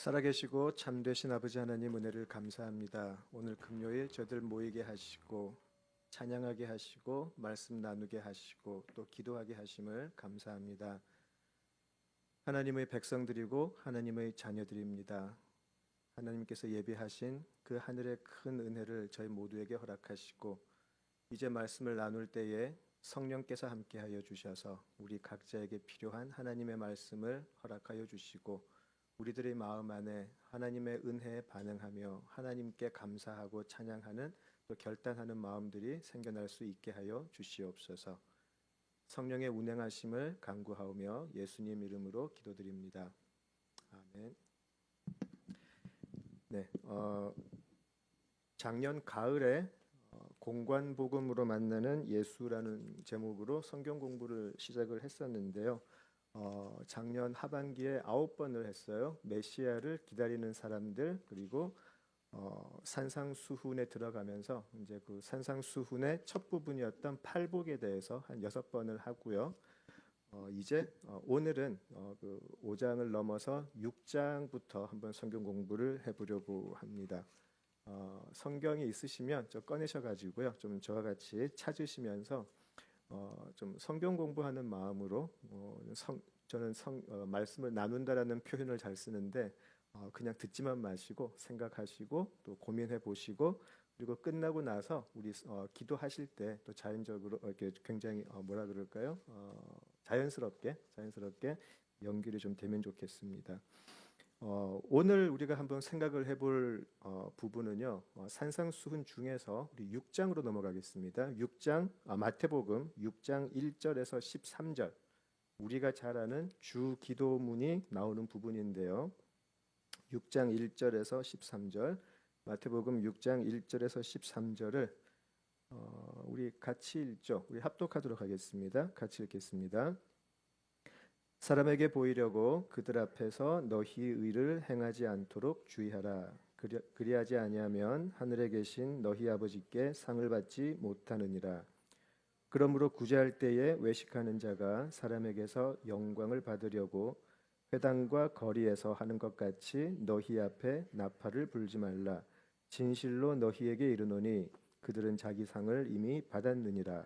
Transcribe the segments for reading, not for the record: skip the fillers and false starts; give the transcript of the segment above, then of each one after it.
살아계시고 참되신 아버지 하나님 은혜를 감사합니다. 오늘 금요일 저들 모이게 하시고 찬양하게 하시고 말씀 나누게 하시고 또 기도하게 하심을 감사합니다. 하나님의 백성들이고 하나님의 자녀들입니다. 하나님께서 예비하신 그 하늘의 큰 은혜를 저희 모두에게 허락하시고 이제 말씀을 나눌 때에 성령께서 함께하여 주셔서 우리 각자에게 필요한 하나님의 말씀을 허락하여 주시고 우리들의 마음 안에 하나님의 은혜에 반응하며 하나님께 감사하고 찬양하는 또 결단하는 마음들이 생겨날 수 있게 하여 주시옵소서. 성령의 운행하심을 간구하오며 예수님 이름으로 기도드립니다. 아멘. 네, 작년 가을에 공관복음으로 만나는 예수라는 제목으로 성경 공부를 시작을 했었는데요. 작년 하반기에 9번을 했어요. 메시아를 기다리는 사람들, 그리고 산상수훈에 들어가면서 이제 그 산상수훈의 첫 부분이었던 팔복에 대해서 한 6번을 하고요. 이제 오늘은 그 5장을 넘어서 6장부터 한번 성경 공부를 해보려고 합니다. 성경이 있으시면 저 꺼내셔 가지고요, 좀 저와 같이 찾으시면서 좀 성경 공부하는 마음으로 저는 말씀을 나눈다라는 표현을 잘 쓰는데 그냥 듣지만 마시고 생각하시고 또 고민해 보시고 그리고 끝나고 나서 우리 기도하실 때 또 자연적으로 이렇게 굉장히 뭐라 그럴까요? 자연스럽게 연결이 좀 되면 좋겠습니다. 오늘 우리가 한번 생각을 해볼 부분은요, 산상수훈 중에서 우리 6장으로 넘어가겠습니다. 6장 마태복음 6장 1절에서 13절, 우리가 잘 아는 주 기도문이 나오는 부분인데요. 6장 1절에서 13절, 마태복음 6장 1절에서 13절을 우리 같이 읽죠. 우리 합독하도록 하겠습니다. 같이 읽겠습니다. 사람에게 보이려고 그들 앞에서 너희 의를 행하지 않도록 주의하라. 그리하지 아니하면 하늘에 계신 너희 아버지께 상을 받지 못하느니라. 그러므로 구제할 때에 외식하는 자가 사람에게서 영광을 받으려고 회당과 거리에서 하는 것 같이 너희 앞에 나팔을 불지 말라. 진실로 너희에게 이르노니 그들은 자기 상을 이미 받았느니라.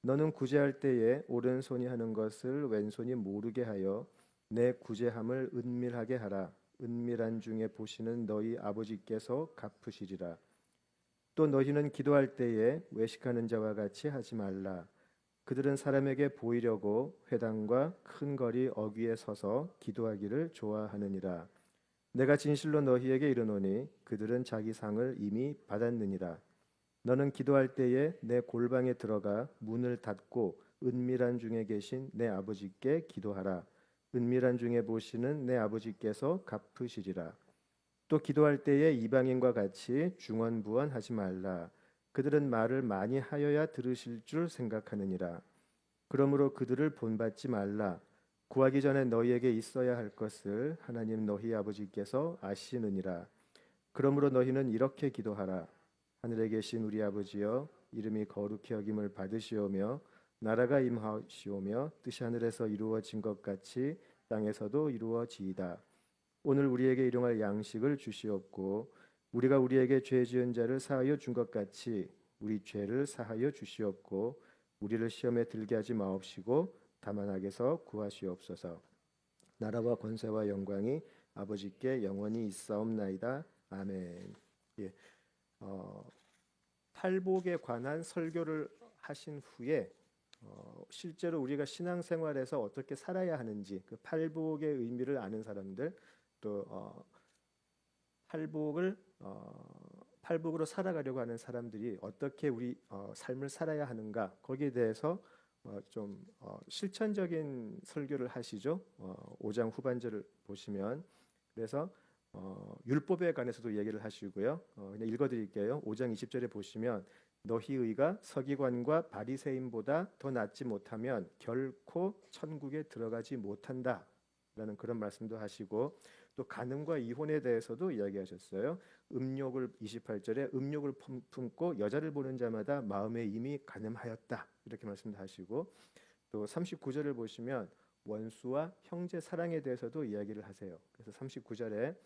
너는 구제할 때에 오른손이 하는 것을 왼손이 모르게 하여 내 구제함을 은밀하게 하라. 은밀한 중에 보시는 너희 아버지께서 갚으시리라. 또 너희는 기도할 때에 외식하는 자와 같이 하지 말라. 그들은 사람에게 보이려고 회당과 큰 거리 어귀에 서서 기도하기를 좋아하느니라. 내가 진실로 너희에게 이르노니 그들은 자기 상을 이미 받았느니라. 너는 기도할 때에 내 골방에 들어가 문을 닫고 은밀한 중에 계신 내 아버지께 기도하라. 은밀한 중에 보시는 내 아버지께서 갚으시리라. 또 기도할 때에 이방인과 같이 중언부언하지 말라. 그들은 말을 많이 하여야 들으실 줄 생각하느니라. 그러므로 그들을 본받지 말라. 구하기 전에 너희에게 있어야 할 것을 하나님 너희 아버지께서 아시느니라. 그러므로 너희는 이렇게 기도하라. 하늘에 계신 우리 아버지여, 이름이 거룩히 여김을 받으시오며 나라가 임하시오며 뜻이 하늘에서 이루어진 것 같이 땅에서도 이루어지이다. 오늘 우리에게 일용할 양식을 주시옵고 우리가 우리에게 죄 지은 자를 사하여 준 것 같이 우리 죄를 사하여 주시옵고 우리를 시험에 들게 하지 마옵시고 다만 악에서 구하시옵소서. 나라와 권세와 영광이 아버지께 영원히 있사옵나이다. 아멘. 예. 팔복에 관한 설교를 하신 후에 실제로 우리가 신앙생활에서 어떻게 살아야 하는지, 그 팔복의 의미를 아는 사람들, 또 팔복으로 살아가려고 하는 사람들이 어떻게 우리 삶을 살아야 하는가, 거기에 대해서 좀 실천적인 설교를 하시죠. 5장 후반절을 보시면. 그래서 율법에 관해서도 얘기를 하시고요. 그냥 읽어드릴게요. 5장 20절에 보시면 너희 의가 서기관과 바리새인보다 더 낫지 못하면 결코 천국에 들어가지 못한다 라는 그런 말씀도 하시고, 또 간음과 이혼에 대해서도 이야기하셨어요. 28절에 음욕을 품고 여자를 보는 자마다 마음에 이미 간음하였다 이렇게 말씀도 하시고, 또 39절을 보시면 원수와 형제 사랑에 대해서도 이야기를 하세요. 그래서 39절에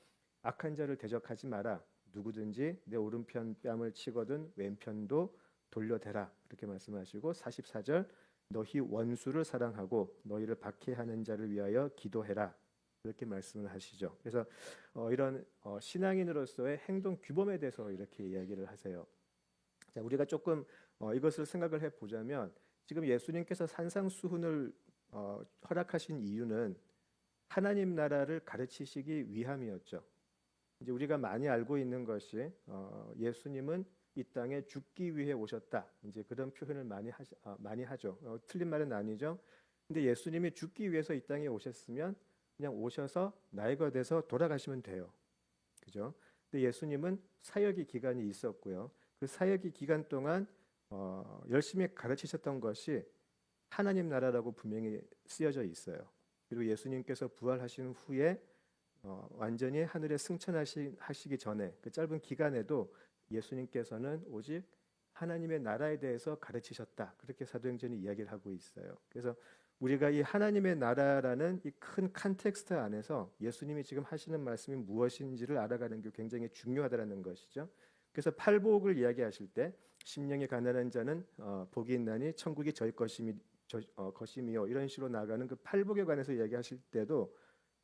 악한 자를 대적하지 마라. 누구든지 내 오른편 뺨을 치거든 왼편도 돌려대라. 그렇게 말씀하시고 44절 너희 원수를 사랑하고 너희를 박해하는 자를 위하여 기도해라. 그렇게 말씀을 하시죠. 그래서 이런 신앙인으로서의 행동 규범에 대해서 이렇게 이야기를 하세요. 자, 우리가 조금 이것을 생각을 해보자면 지금 예수님께서 산상수훈을 허락하신 이유는 하나님 나라를 가르치시기 위함이었죠. 이제 우리가 많이 알고 있는 것이 예수님은 이 땅에 죽기 위해 오셨다. 이제 그런 표현을 많이 하죠. 틀린 말은 아니죠. 근데 예수님이 죽기 위해서 이 땅에 오셨으면 그냥 오셔서 나이가 돼서 돌아가시면 돼요. 그죠? 근데 예수님은 사역의 기간이 있었고요. 그 사역의 기간 동안 열심히 가르치셨던 것이 하나님 나라라고 분명히 쓰여져 있어요. 그리고 예수님께서 부활하신 후에 완전히 하늘에 승천하시기 전에 그 짧은 기간에도 예수님께서는 오직 하나님의 나라에 대해서 가르치셨다. 그렇게 사도행전이 이야기를 하고 있어요. 그래서 우리가 이 하나님의 나라라는 이 큰 컨텍스트 안에서 예수님이 지금 하시는 말씀이 무엇인지를 알아가는 게 굉장히 중요하다는 것이죠. 그래서 팔복을 이야기하실 때 심령이 가난한 자는 복이 있나니 천국이 저희 것이미요 이런 식으로 나가는 그 팔복에 관해서 이야기하실 때도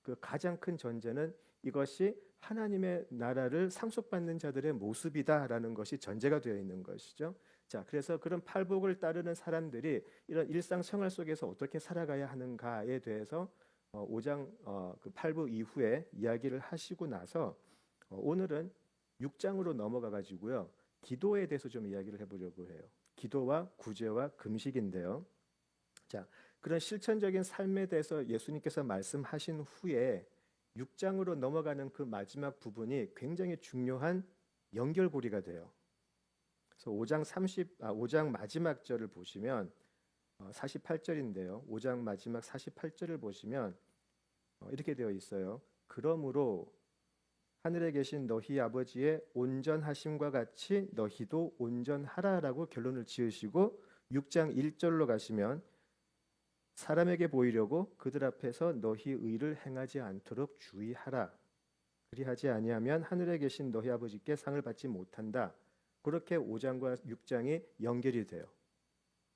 그 가장 큰 전제는 이것이 하나님의 나라를 상속받는 자들의 모습이다라는 것이 전제가 되어 있는 것이죠. 자, 그래서 그런 팔복을 따르는 사람들이 이런 일상생활 속에서 어떻게 살아가야 하는가에 대해서 5장 그 8부 이후에 이야기를 하시고 나서 오늘은 6장으로 넘어가 가지고요. 기도에 대해서 좀 이야기를 해보려고 해요. 기도와 구제와 금식인데요. 자, 그런 실천적인 삶에 대해서 예수님께서 말씀하신 후에 6장으로 넘어가는 그 마지막 부분이 굉장히 중요한 연결고리가 돼요. 그래서 5장 마지막 절을 보시면 48절인데요. 5장 마지막 48절을 보시면 이렇게 되어 있어요. 그러므로 하늘에 계신 너희 아버지의 온전하심과 같이 너희도 온전하라라고 결론을 지으시고 6장 1절로 가시면 사람에게 보이려고 그들 앞에서 너희 의를 행하지 않도록 주의하라. 그리하지 아니하면 하늘에 계신 너희 아버지께 상을 받지 못한다. 그렇게 5장과 6장이 연결이 돼요.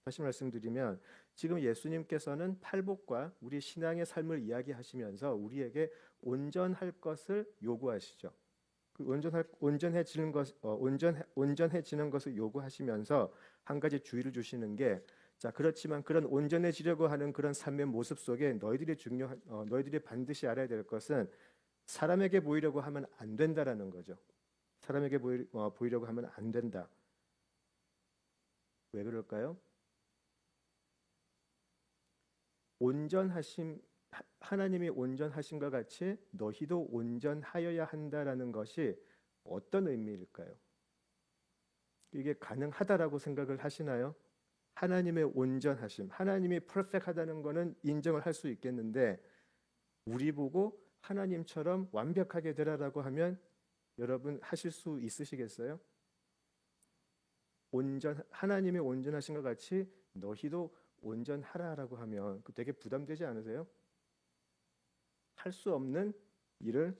다시 말씀드리면 지금 예수님께서는 팔복과 우리 신앙의 삶을 이야기하시면서 우리에게 온전할 것을 요구하시죠. 그 온전해지는 것을 요구하시면서 한 가지 주의를 주시는 게 자, 그렇지만 그런 온전해지려고 하는 그런 삶의 모습 속에 너희들이 반드시 알아야 될 것은 사람에게 보이려고 하면 안 된다라는 거죠. 사람에게 보이려고 하면 안 된다. 왜 그럴까요? 하나님이 온전하심과 같이 너희도 온전하여야 한다라는 것이 어떤 의미일까요? 이게 가능하다라고 생각을 하시나요? 하나님의 온전하심, 하나님이 퍼펙트하다는 것은 인정을 할 수 있겠는데 우리 보고 하나님처럼 완벽하게 되라라고 하면 여러분 하실 수 있으시겠어요? 하나님이 온전하신 것 같이 너희도 온전하라라고 하면 되게 부담되지 않으세요? 할 수 없는 일을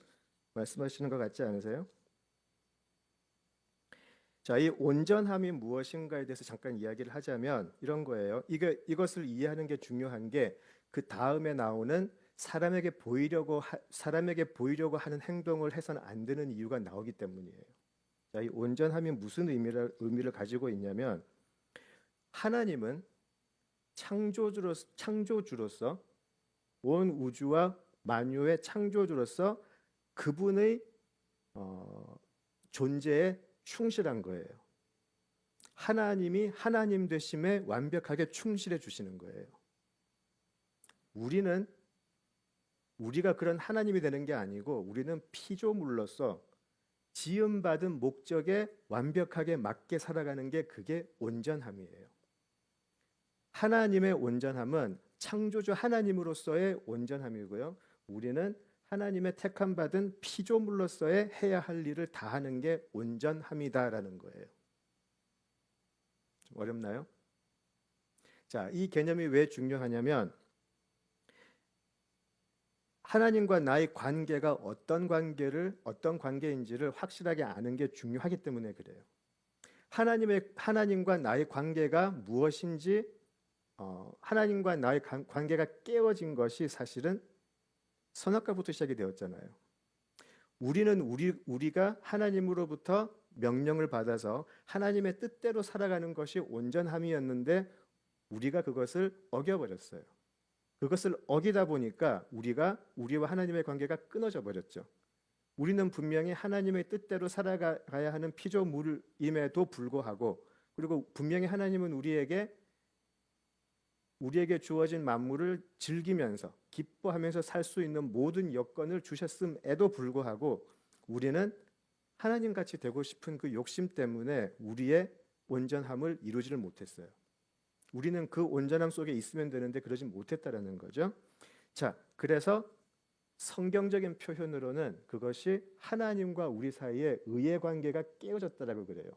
말씀하시는 것 같지 않으세요? 자, 이 온전함이 무엇인가에 대해서 잠깐 이야기를 하자면 이런 거예요. 이것을 이해하는 게 중요한 게 그 다음에 나오는 사람에게 보이려고 하는 행동을 해서는 안 되는 이유가 나오기 때문이에요. 자, 이 온전함이 무슨 의미를 가지고 있냐면 하나님은 창조주로서 온 우주와 만유의 창조주로서 그분의 존재에 충실한 거예요. 하나님이 하나님 되심에 완벽하게 충실해 주시는 거예요. 우리가 그런 하나님이 되는 게 아니고 우리는 피조물로서 지음받은 목적에 완벽하게 맞게 살아가는 게 그게 온전함이에요. 하나님의 온전함은 창조주 하나님으로서의 온전함이고요. 우리는 하나님의 택함 받은 피조물로서의 해야 할 일을 다하는 게 온전함이다라는 거예요. 좀 어렵나요? 자, 이 개념이 왜 중요하냐면 하나님과 나의 관계가 어떤 관계인지를 확실하게 아는 게 중요하기 때문에 그래요. 하나님과 나의 관계가 무엇인지, 하나님과 나의 관계가 깨어진 것이 사실은 선악과부터 시작이 되었잖아요. 우리가 하나님으로부터 명령을 받아서 하나님의 뜻대로 살아가는 것이 온전함이었는데 우리가 그것을 어겨버렸어요. 그것을 어기다 보니까 우리와 하나님의 관계가 끊어져 버렸죠. 우리는 분명히 하나님의 뜻대로 살아가야 하는 피조물임에도 불구하고, 그리고 분명히 하나님은 우리에게 주어진 만물을 즐기면서 기뻐하면서 살 수 있는 모든 여건을 주셨음에도 불구하고 우리는 하나님같이 되고 싶은 그 욕심 때문에 우리의 온전함을 이루지를 못했어요. 우리는 그 온전함 속에 있으면 되는데 그러지 못했다라는 거죠. 자, 그래서 성경적인 표현으로는 그것이 하나님과 우리 사이에 의의 관계가 깨어졌다라고 그래요.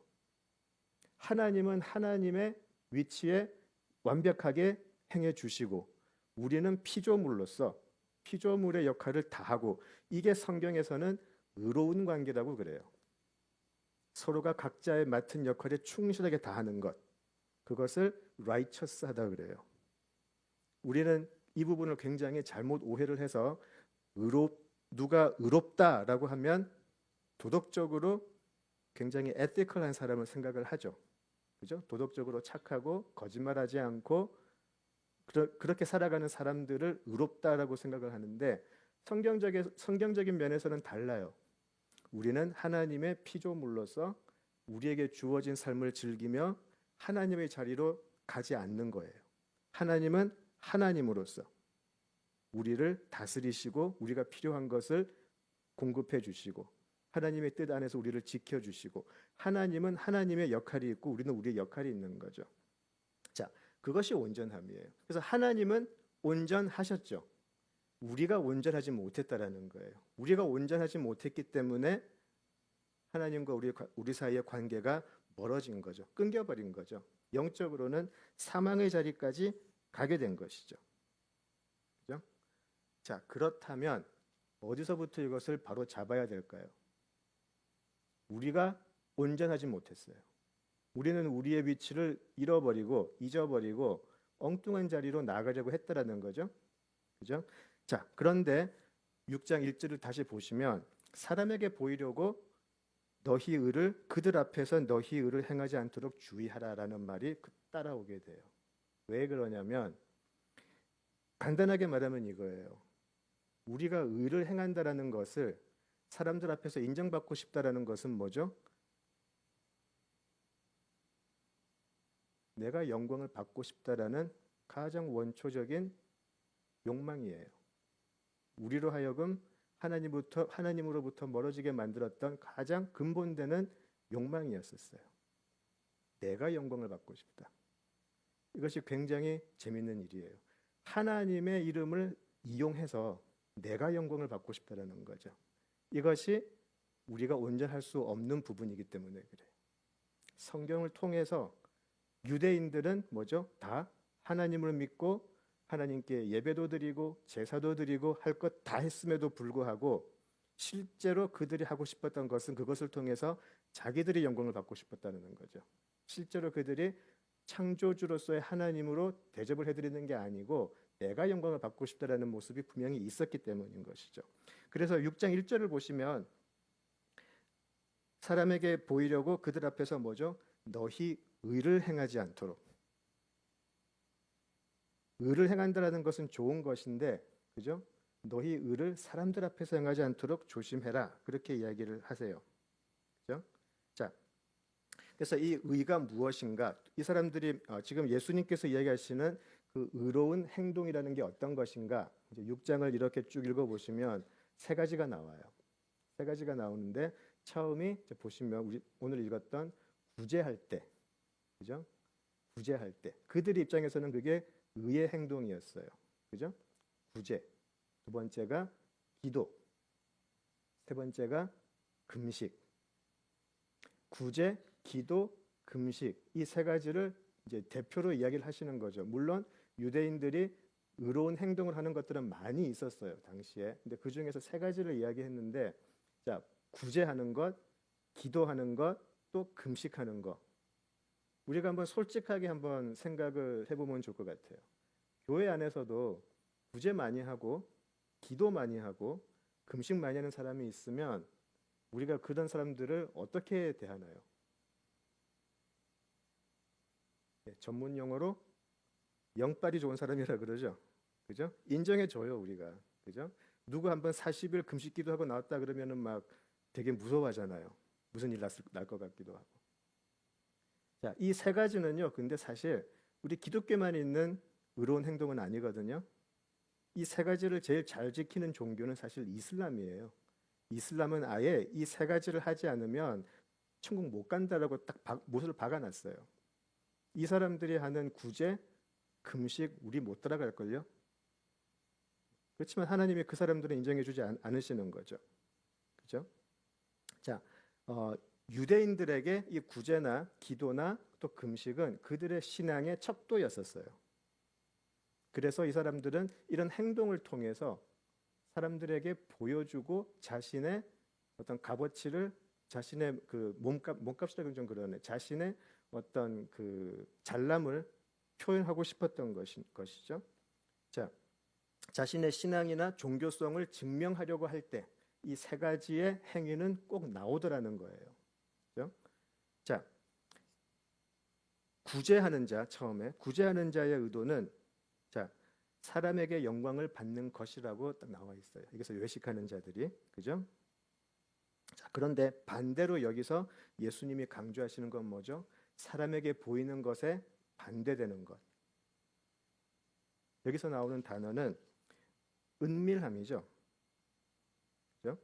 하나님은 하나님의 위치에 완벽하게 행해 주시고 우리는 피조물로서 피조물의 역할을 다하고, 이게 성경에서는 의로운 관계라고 그래요. 서로가 각자의 맡은 역할에 충실하게 다하는 것, 그것을 righteous하다 그래요. 우리는 이 부분을 굉장히 잘못 오해를 해서 누가 의롭다라고 하면 도덕적으로 굉장히 에티컬한 사람을 생각을 하죠. 그죠? 도덕적으로 착하고 거짓말하지 않고 그렇게 살아가는 사람들을 의롭다라고 생각을 하는데 성경적인 면에서는 달라요. 우리는 하나님의 피조물로서 우리에게 주어진 삶을 즐기며 하나님의 자리로 가지 않는 거예요. 하나님은 하나님으로서 우리를 다스리시고 우리가 필요한 것을 공급해 주시고 하나님의 뜻 안에서 우리를 지켜주시고, 하나님은 하나님의 역할이 있고 우리는 우리의 역할이 있는 거죠. 자, 그것이 온전함이에요. 그래서 하나님은 온전하셨죠. 우리가 온전하지 못했다라는 거예요. 우리가 온전하지 못했기 때문에 하나님과 우리 사이의 관계가 멀어진 거죠. 끊겨버린 거죠. 영적으로는 사망의 자리까지 가게 된 것이죠. 그죠? 자, 그렇다면 어디서부터 이것을 바로 잡아야 될까요? 우리가 온전하지 못했어요. 우리는 우리의 위치를 잊어버리고 엉뚱한 자리로 나가려고 했다라는 거죠. 그죠? 자, 그런데 6장 1절을 다시 보시면 사람에게 보이려고 그들 앞에서 너희 의를 행하지 않도록 주의하라라는 말이 따라오게 돼요. 왜 그러냐면 간단하게 말하면 이거예요. 우리가 의를 행한다라는 것을 사람들 앞에서 인정받고 싶다라는 것은 뭐죠? 내가 영광을 받고 싶다라는 가장 원초적인 욕망이에요. 우리로 하여금 하나님으로부터 멀어지게 만들었던 가장 근본되는 욕망이었었어요. 내가 영광을 받고 싶다. 이것이 굉장히 재밌는 일이에요. 하나님의 이름을 이용해서 내가 영광을 받고 싶다라는 거죠. 이것이 우리가 온전할 수 없는 부분이기 때문에 그래요. 성경을 통해서 유대인들은 뭐죠? 다 하나님을 믿고 하나님께 예배도 드리고 제사도 드리고 할 것 다 했음에도 불구하고 실제로 그들이 하고 싶었던 것은 그것을 통해서 자기들이 영광을 받고 싶었다는 거죠. 실제로 그들이 창조주로서의 하나님으로 대접을 해드리는 게 아니고 내가 영광을 받고 싶다라는 모습이 분명히 있었기 때문인 것이죠. 그래서 6장 1절을 보시면 사람에게 보이려고 그들 앞에서 뭐죠? 너희 의를 행하지 않도록. 의를 행한다라는 것은 좋은 것인데, 그죠? 너희 의를 사람들 앞에서 행하지 않도록 조심해라. 그렇게 이야기를 하세요. 그죠? 자, 그래서 이 의가 무엇인가? 이 사람들이 지금 예수님께서 이야기하시는 그 의로운 행동이라는 게 어떤 것인가? 이제 6장을 이렇게 쭉 읽어보시면 세 가지가 나와요. 세 가지가 나오는데 처음이 이제 보시면 우리 오늘 읽었던 구제할 때, 그죠? 구제할 때 그들 입장에서는 그게 의의 행동이었어요. 그죠? 구제. 두 번째가 기도. 세 번째가 금식. 구제, 기도, 금식. 이 세 가지를 이제 대표로 이야기를 하시는 거죠. 물론 유대인들이 의로운 행동을 하는 것들은 많이 있었어요, 당시에. 근데 그 중에서 세 가지를 이야기했는데, 자, 구제하는 것, 기도하는 것, 또 금식하는 것. 우리가 한번 솔직하게 한번 생각을 해보면 좋을 것 같아요. 교회 안에서도 구제 많이 하고, 기도 많이 하고, 금식 많이 하는 사람이 있으면 우리가 그런 사람들을 어떻게 대하나요? 네, 전문 용어로 영빨이 좋은 사람이라 그러죠. 그죠? 인정해 줘요, 우리가. 그죠? 누구 한번 40일 금식 기도하고 나왔다 그러면은 막 되게 무서워하잖아요. 무슨 일 날 것 같기도 하고. 자, 이 세 가지는요. 근데 사실 우리 기독교만 있는 의로운 행동은 아니거든요. 이 세 가지를 제일 잘 지키는 종교는 사실 이슬람이에요. 이슬람은 아예 이 세 가지를 하지 않으면 천국 못 간다라고 딱 못을 박아놨어요. 이 사람들이 하는 구제, 금식 우리 못 따라갈걸요? 그렇지만 하나님이 그 사람들은 인정해주지 않으시는 거죠. 그죠? 자, 유대인들에게 이 구제나 기도나 또 금식은 그들의 신앙의 척도였었어요. 그래서 이 사람들은 이런 행동을 통해서 사람들에게 보여주고 자신의 어떤 값어치를 자신의 그 몸값이라고 좀 그러네. 자신의 어떤 그 잘남을 표현하고 싶었던 것이죠. 자, 자신의 신앙이나 종교성을 증명하려고 할 때 이 세 가지의 행위는 꼭 나오더라는 거예요. 그렇죠? 자, 구제하는 자 처음에 구제하는 자의 의도는 자 사람에게 영광을 받는 것이라고 딱 나와 있어요. 여기서 외식하는 자들이 그죠? 자, 그런데 반대로 여기서 예수님이 강조하시는 건 뭐죠? 사람에게 보이는 것에 반대되는 것. 여기서 나오는 단어는 은밀함이죠. 그죠?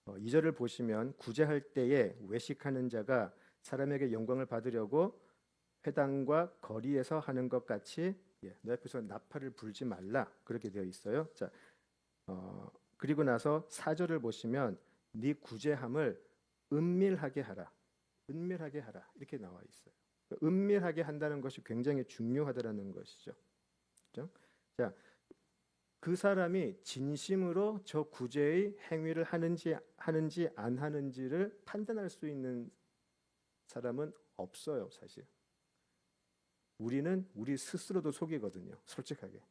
2절을 보시면 구제할 때에 외식하는 자가 사람에게 영광을 받으려고 회당과 거리에서 하는 것 같이 너 앞에서 나팔을 불지 말라 그렇게 되어 있어요. 자, 그리고 나서 4절을 보시면 네 구제함을 은밀하게 하라. 은밀하게 하라. 이렇게 나와 있어요. 은밀하게 한다는 것이 굉장히 중요하다는 것이죠. 그렇죠? 자, 그 사람이 진심으로 저 구제의 행위를 하는지 안 하는지를 판단할 수 있는 사람은 없어요, 사실. 우리는 우리 스스로도 속이거든요, 솔직하게.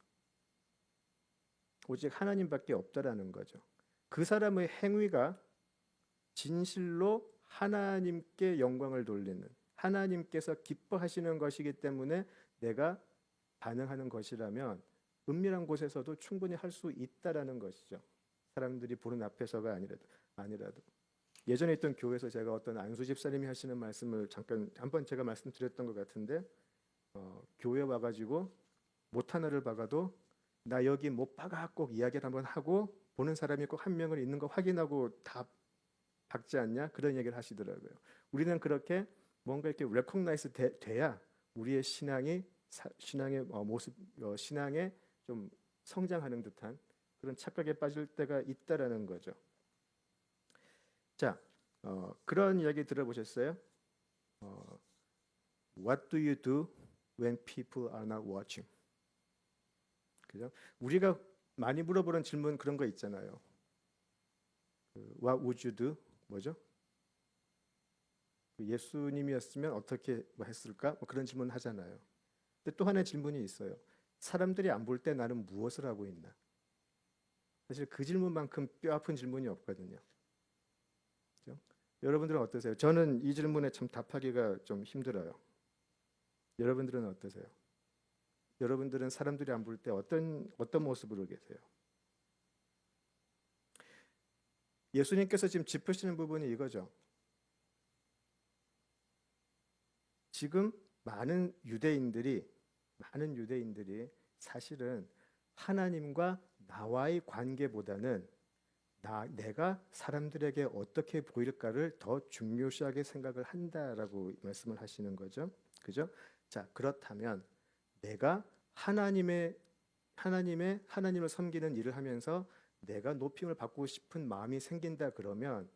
오직 하나님밖에 없다라는 거죠. 그 사람의 행위가 진실로 하나님께 영광을 돌리는 하나님께서 기뻐하시는 것이기 때문에 내가 반응하는 것이라면 은밀한 곳에서도 충분히 할 수 있다라는 것이죠. 사람들이 보는 앞에서가 아니라도. 예전에 있던 교회에서 제가 어떤 안수 집사님이 하시는 말씀을 잠깐 한번 제가 말씀드렸던 것 같은데 교회 와가지고 못 하나를 박아도 나 여기 못 박아 꼭 이야기를 한번 하고 보는 사람이 꼭 한 명을 있는 거 확인하고 다 박지 않냐 그런 얘기를 하시더라고요. 우리는 그렇게 뭔가 이렇게 레코그나이즈 돼야 우리의 신앙의 모습, 신앙에 좀 성장하는 듯한 그런 착각에 빠질 때가 있다라는 거죠. 자, 그런 이야기 들어보셨어요? What do you do when people are not watching? 그죠? 우리가 많이 물어보는 질문 그런 거 있잖아요. What would you do? 뭐죠? 예수님이었으면 어떻게 했을까? 뭐 그런 질문 하잖아요. 근데 또 하나의 질문이 있어요. 사람들이 안 볼 때 나는 무엇을 하고 있나? 사실 그 질문만큼 뼈 아픈 질문이 없거든요. 그렇죠? 여러분들은 어떠세요? 저는 이 질문에 참 답하기가 좀 힘들어요. 여러분들은 어떠세요? 여러분들은 사람들이 안 볼 때 어떤 모습으로 계세요? 예수님께서 지금 짚으시는 부분이 이거죠. 지금 많은 유대인들이 사실은 하나님과 나와의 관계보다는 내가 사람들에게 어떻게 보일까를 더 중요시하게 생각을 한다라고 말씀을 하시는 거죠. 그죠? 자, 그렇다면 내가 하나님을 섬기는 일을 하면서 내가 높임을 받고 싶은 마음이 생긴다 그러면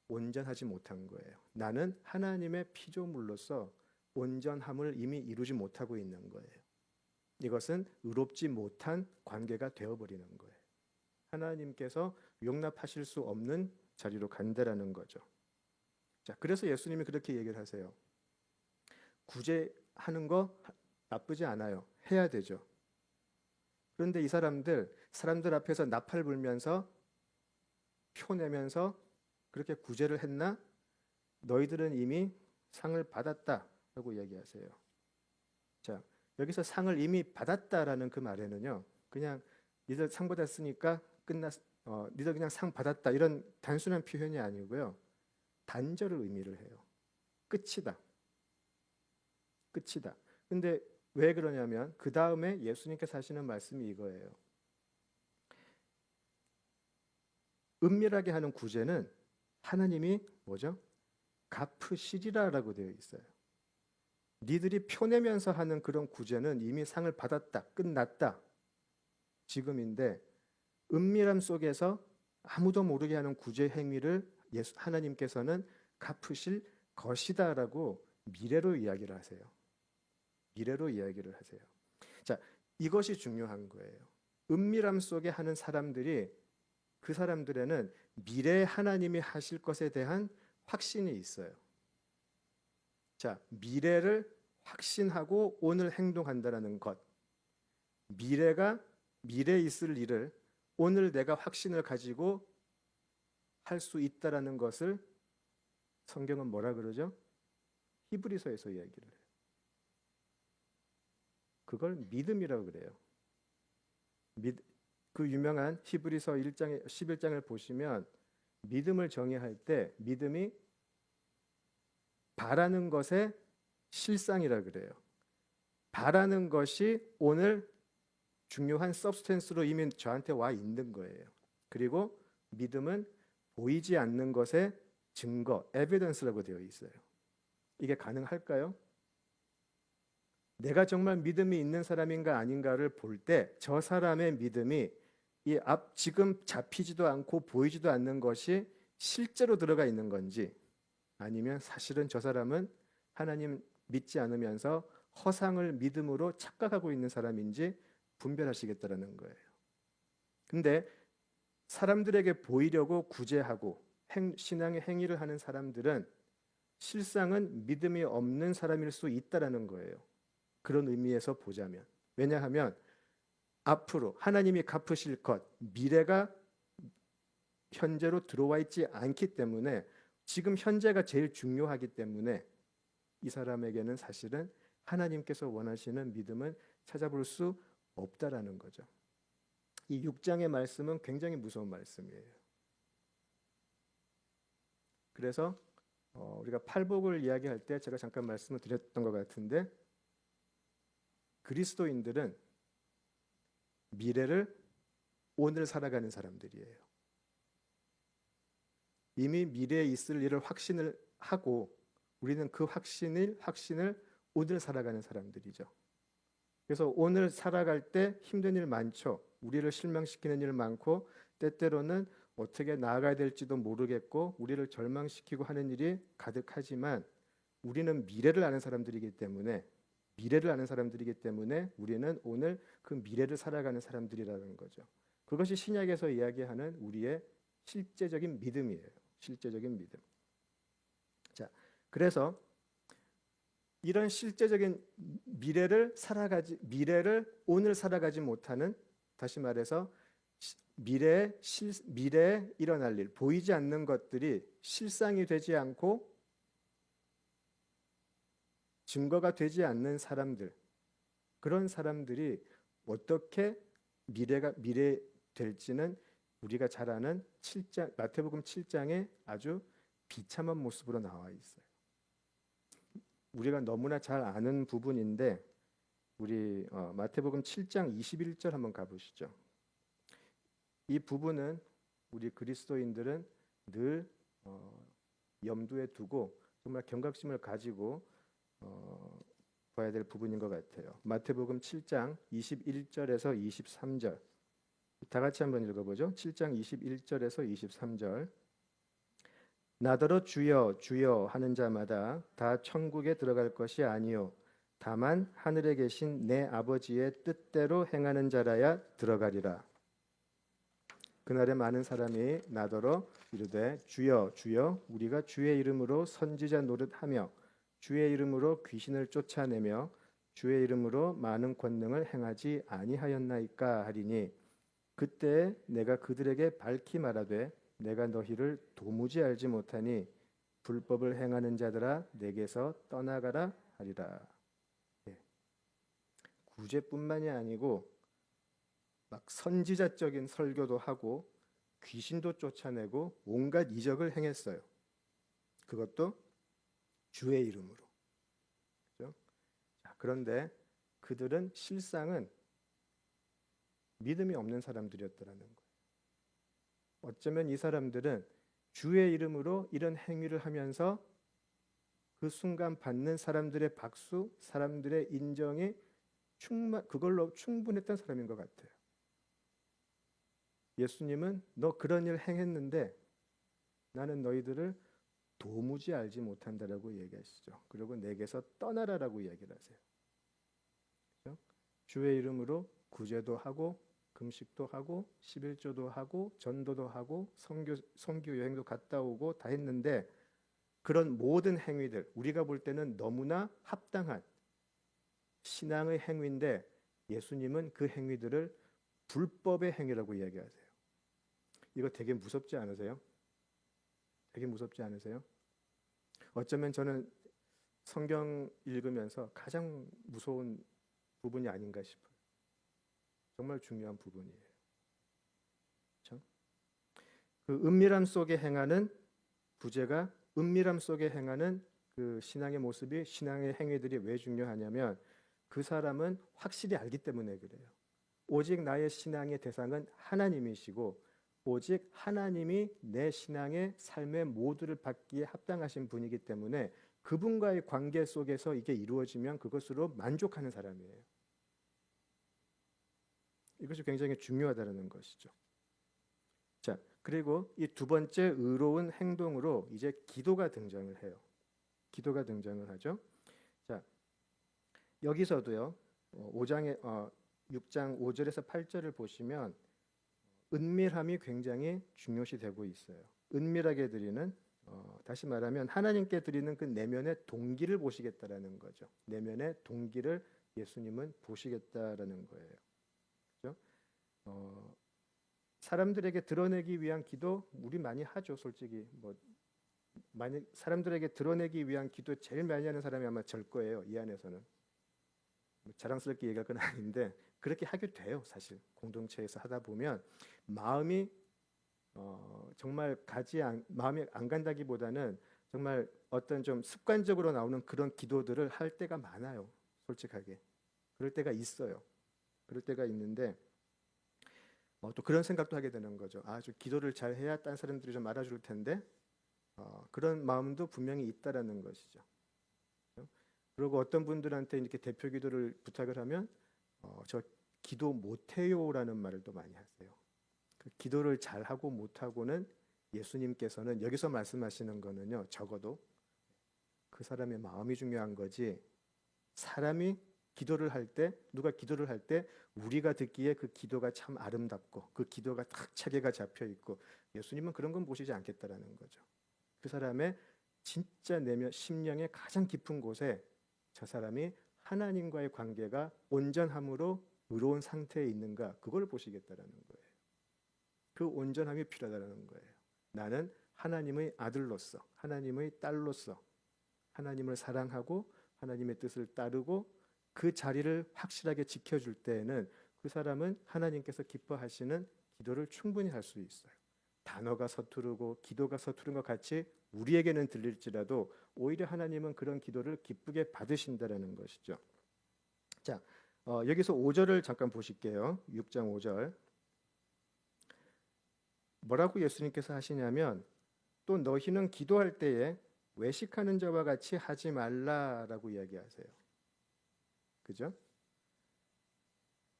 온전하지 못한 거예요. 나는 하나님의 피조물로서 온전함을 이미 이루지 못하고 있는 거예요. 이것은 의롭지 못한 관계가 되어버리는 거예요. 하나님께서 용납하실 수 없는 자리로 간다라는 거죠. 자, 그래서 예수님이 그렇게 얘기를 하세요. 구제하는 거 나쁘지 않아요. 해야 되죠. 그런데 이 사람들 앞에서 나팔 불면서 표내면서 그렇게 구제를 했나? 너희들은 이미 상을 받았다라고 얘기하세요. 자, 여기서 상을 이미 받았다라는 그 말에는요, 그냥 니들 상 받았으니까 니들 그냥 상 받았다 이런 단순한 표현이 아니고요, 단절을 의미를 해요. 끝이다. 끝이다. 근데 왜 그러냐면 그 다음에 예수님께서 하시는 말씀이 이거예요. 은밀하게 하는 구제는 하나님이 뭐죠? 갚으시리라라고 되어 있어요. 니들이 표내면서 하는 그런 구제는 이미 상을 받았다, 끝났다, 지금인데 은밀함 속에서 아무도 모르게 하는 구제 행위를 하나님께서는 갚으실 것이다라고 미래로 이야기를 하세요. 미래로 이야기를 하세요. 자, 이것이 중요한 거예요. 은밀함 속에 하는 사람들이 그 사람들에는 미래에 하나님이 하실 것에 대한 확신이 있어요. 자, 미래를 확신하고 오늘 행동한다는 것. 미래에 있을 일을 오늘 내가 확신을 가지고 할 수 있다라는 것을 성경은 뭐라 그러죠? 히브리서에서 이야기를 해요. 그걸 믿음이라고 그래요. 그 유명한 히브리서 1장 11장을 보시면 믿음을 정의할 때 믿음이 바라는 것의 실상이라 그래요. 바라는 것이 오늘 중요한 서브스텐스로 이미 저한테 와 있는 거예요. 그리고 믿음은 보이지 않는 것의 증거, 에비던스라고 되어 있어요. 이게 가능할까요? 내가 정말 믿음이 있는 사람인가 아닌가를 볼 때 저 사람의 믿음이 지금 잡히지도 않고 보이지도 않는 것이 실제로 들어가 있는 건지, 아니면 사실은 저 사람은 하나님 믿지 않으면서 허상을 믿음으로 착각하고 있는 사람인지 분별하시겠다라는 거예요. 근데 사람들에게 보이려고 구제하고 신앙의 행위를 하는 사람들은 실상은 믿음이 없는 사람일 수 있다라는 거예요. 그런 의미에서 보자면. 왜냐하면 앞으로 하나님이 갚으실 것, 미래가 현재로 들어와 있지 않기 때문에 지금 현재가 제일 중요하기 때문에 이 사람에게는 사실은 하나님께서 원하시는 믿음은 찾아볼 수 없다라는 거죠. 이 6장의 말씀은 굉장히 무서운 말씀이에요. 그래서 우리가 팔복을 이야기할 때 제가 잠깐 말씀을 드렸던 것 같은데, 그리스도인들은 미래를 오늘 살아가는 사람들이에요. 이미 미래에 있을 일을 확신을 하고 우리는 그 확신을 오늘 살아가는 사람들이죠. 그래서 오늘 살아갈 때 힘든 일 많죠. 우리를 실망시키는 일 많고 때때로는 어떻게 나아가야 될지도 모르겠고 우리를 절망시키고 하는 일이 가득하지만 우리는 미래를 아는 사람들이기 때문에 우리는 오늘 그 미래를 살아가는 사람들이라는 거죠. 그것이 신약에서 이야기하는 우리의 실제적인 믿음이에요. 실제적인 믿음. 자, 그래서 이런 실제적인 미래를 오늘 살아가지 못하는, 다시 말해서 미래에 일어날 일, 보이지 않는 것들이 실상이 되지 않고 증거가 되지 않는 사람들, 그런 사람들이 어떻게 미래 될지는 우리가 잘 아는 마태복음 7장에 아주 비참한 모습으로 나와 있어요. 우리가 너무나 잘 아는 부분인데 우리 마태복음 7장 21절 한번 가보시죠. 이 부분은 우리 그리스도인들은 늘 염두에 두고 정말 경각심을 가지고 봐야 될 부분인 것 같아요. 마태복음 7장 21절에서 23절 다 같이 한번 읽어보죠. 7장 21절에서 23절. 나더러 주여 주여 하는 자마다 다 천국에 들어갈 것이 아니요 다만 하늘에 계신 내 아버지의 뜻대로 행하는 자라야 들어가리라. 그날에 많은 사람이 나더러 이르되 주여 주여 우리가 주의 이름으로 선지자 노릇하며 주의 이름으로 귀신을 쫓아내며 주의 이름으로 많은 권능을 행하지 아니하였나이까 하리니 그때 내가 그들에게 밝히 말하되 내가 너희를 도무지 알지 못하니 불법을 행하는 자들아 내게서 떠나가라 하리라. 예. 구제뿐만이 아니고 막 선지자적인 설교도 하고 귀신도 쫓아내고 온갖 이적을 행했어요. 그것도 주의 이름으로. 그렇죠? 자, 그런데 그들은 실상은 믿음이 없는 사람들이었다라는 거예요. 어쩌면 이 사람들은 주의 이름으로 이런 행위를 하면서 그 순간 받는 사람들의 박수, 사람들의 인정이 그걸로 충분했던 사람인 것 같아요. 예수님은 너 그런 일 행했는데 나는 너희들을 도무지 알지 못한다라고 얘기하시죠. 그리고 내게서 떠나라라고 얘기를 하세요. 그렇죠? 주의 이름으로 구제도 하고 금식도 하고 11조도 하고 전도도 하고 선교 여행도 갔다 오고 다 했는데 그런 모든 행위들 우리가 볼 때는 너무나 합당한 신앙의 행위인데 예수님은 그 행위들을 불법의 행위라고 이야기하세요. 이거 되게 무섭지 않으세요? 되게 무섭지 않으세요? 어쩌면 저는 성경 읽으면서 가장 무서운 부분이 아닌가 싶어요. 정말 중요한 부분이에요. 그렇죠? 그 은밀함 속에 행하는 부제가 은밀함 속에 행하는 그 신앙의 모습이 신앙의 행위들이 왜 중요하냐면 그 사람은 확실히 알기 때문에 그래요. 오직 나의 신앙의 대상은 하나님이시고 오직 하나님이 내 신앙의 삶의 모두를 받기에 합당하신 분이기 때문에 그분과의 관계 속에서 이게 이루어지면 그것으로 만족하는 사람이에요. 이것이 굉장히 중요하다는 것이죠. 자, 그리고 이 두 번째 의로운 행동으로 이제 기도가 등장을 해요. 기도가 등장을 하죠. 자, 여기서도요. 6장 5절에서 8절을 보시면 은밀함이 굉장히 중요시되고 있어요. 은밀하게 드리는 다시 말하면 하나님께 드리는 그 내면의 동기를 보시겠다라는 거죠. 내면의 동기를 예수님은 보시겠다라는 거예요. 그렇죠? 사람들에게 드러내기 위한 기도 우리 많이 하죠, 솔직히. 많이 사람들에게 드러내기 위한 기도 제일 많이 하는 사람이 아마 절 거예요, 이 안에서는. 자랑스럽게 얘기할 건 아닌데 그렇게 하게 돼요, 사실. 공동체에서 하다 보면 마음이 정말 마음이 안 간다기보다는 정말 어떤 좀 습관적으로 나오는 그런 기도들을 할 때가 많아요, 솔직하게. 그럴 때가 있어요. 그럴 때가 있는데 또 그런 생각도 하게 되는 거죠. 좀 기도를 잘 해야 딴 사람들이 좀 알아줄 텐데 그런 마음도 분명히 있다라는 것이죠. 그리고 어떤 분들한테 이렇게 대표 기도를 부탁을 하면 저 기도 못해요라는 말을 또 많이 하세요. 그 기도를 잘하고 못하고는 예수님께서는 여기서 말씀하시는 거는요, 적어도 그 사람의 마음이 중요한 거지 사람이 기도를 할 때, 누가 기도를 할 때 우리가 듣기에 그 기도가 참 아름답고 그 기도가 딱 체계가 잡혀 있고 예수님은 그런 건 보시지 않겠다라는 거죠. 그 사람의 진짜 내면 심령의 가장 깊은 곳에 저 사람이 하나님과의 관계가 온전함으로 의로운 상태에 있는가, 그걸 보시겠다라는 거예요. 그 온전함이 필요하다는 거예요. 나는 하나님의 아들로서, 하나님의 딸로서 하나님을 사랑하고 하나님의 뜻을 따르고 그 자리를 확실하게 지켜줄 때에는 그 사람은 하나님께서 기뻐하시는 기도를 충분히 할 수 있어요. 단어가 서투르고 기도가 서투른 것 같이 우리에게는 들릴지라도 오히려 하나님은 그런 기도를 기쁘게 받으신다라는 것이죠. 자, 여기서 5절을 잠깐 보실게요. 6장 5절. 뭐라고 예수님께서 하시냐면 또 너희는 기도할 때에 외식하는 자와 같이 하지 말라라고 이야기하세요. 그죠?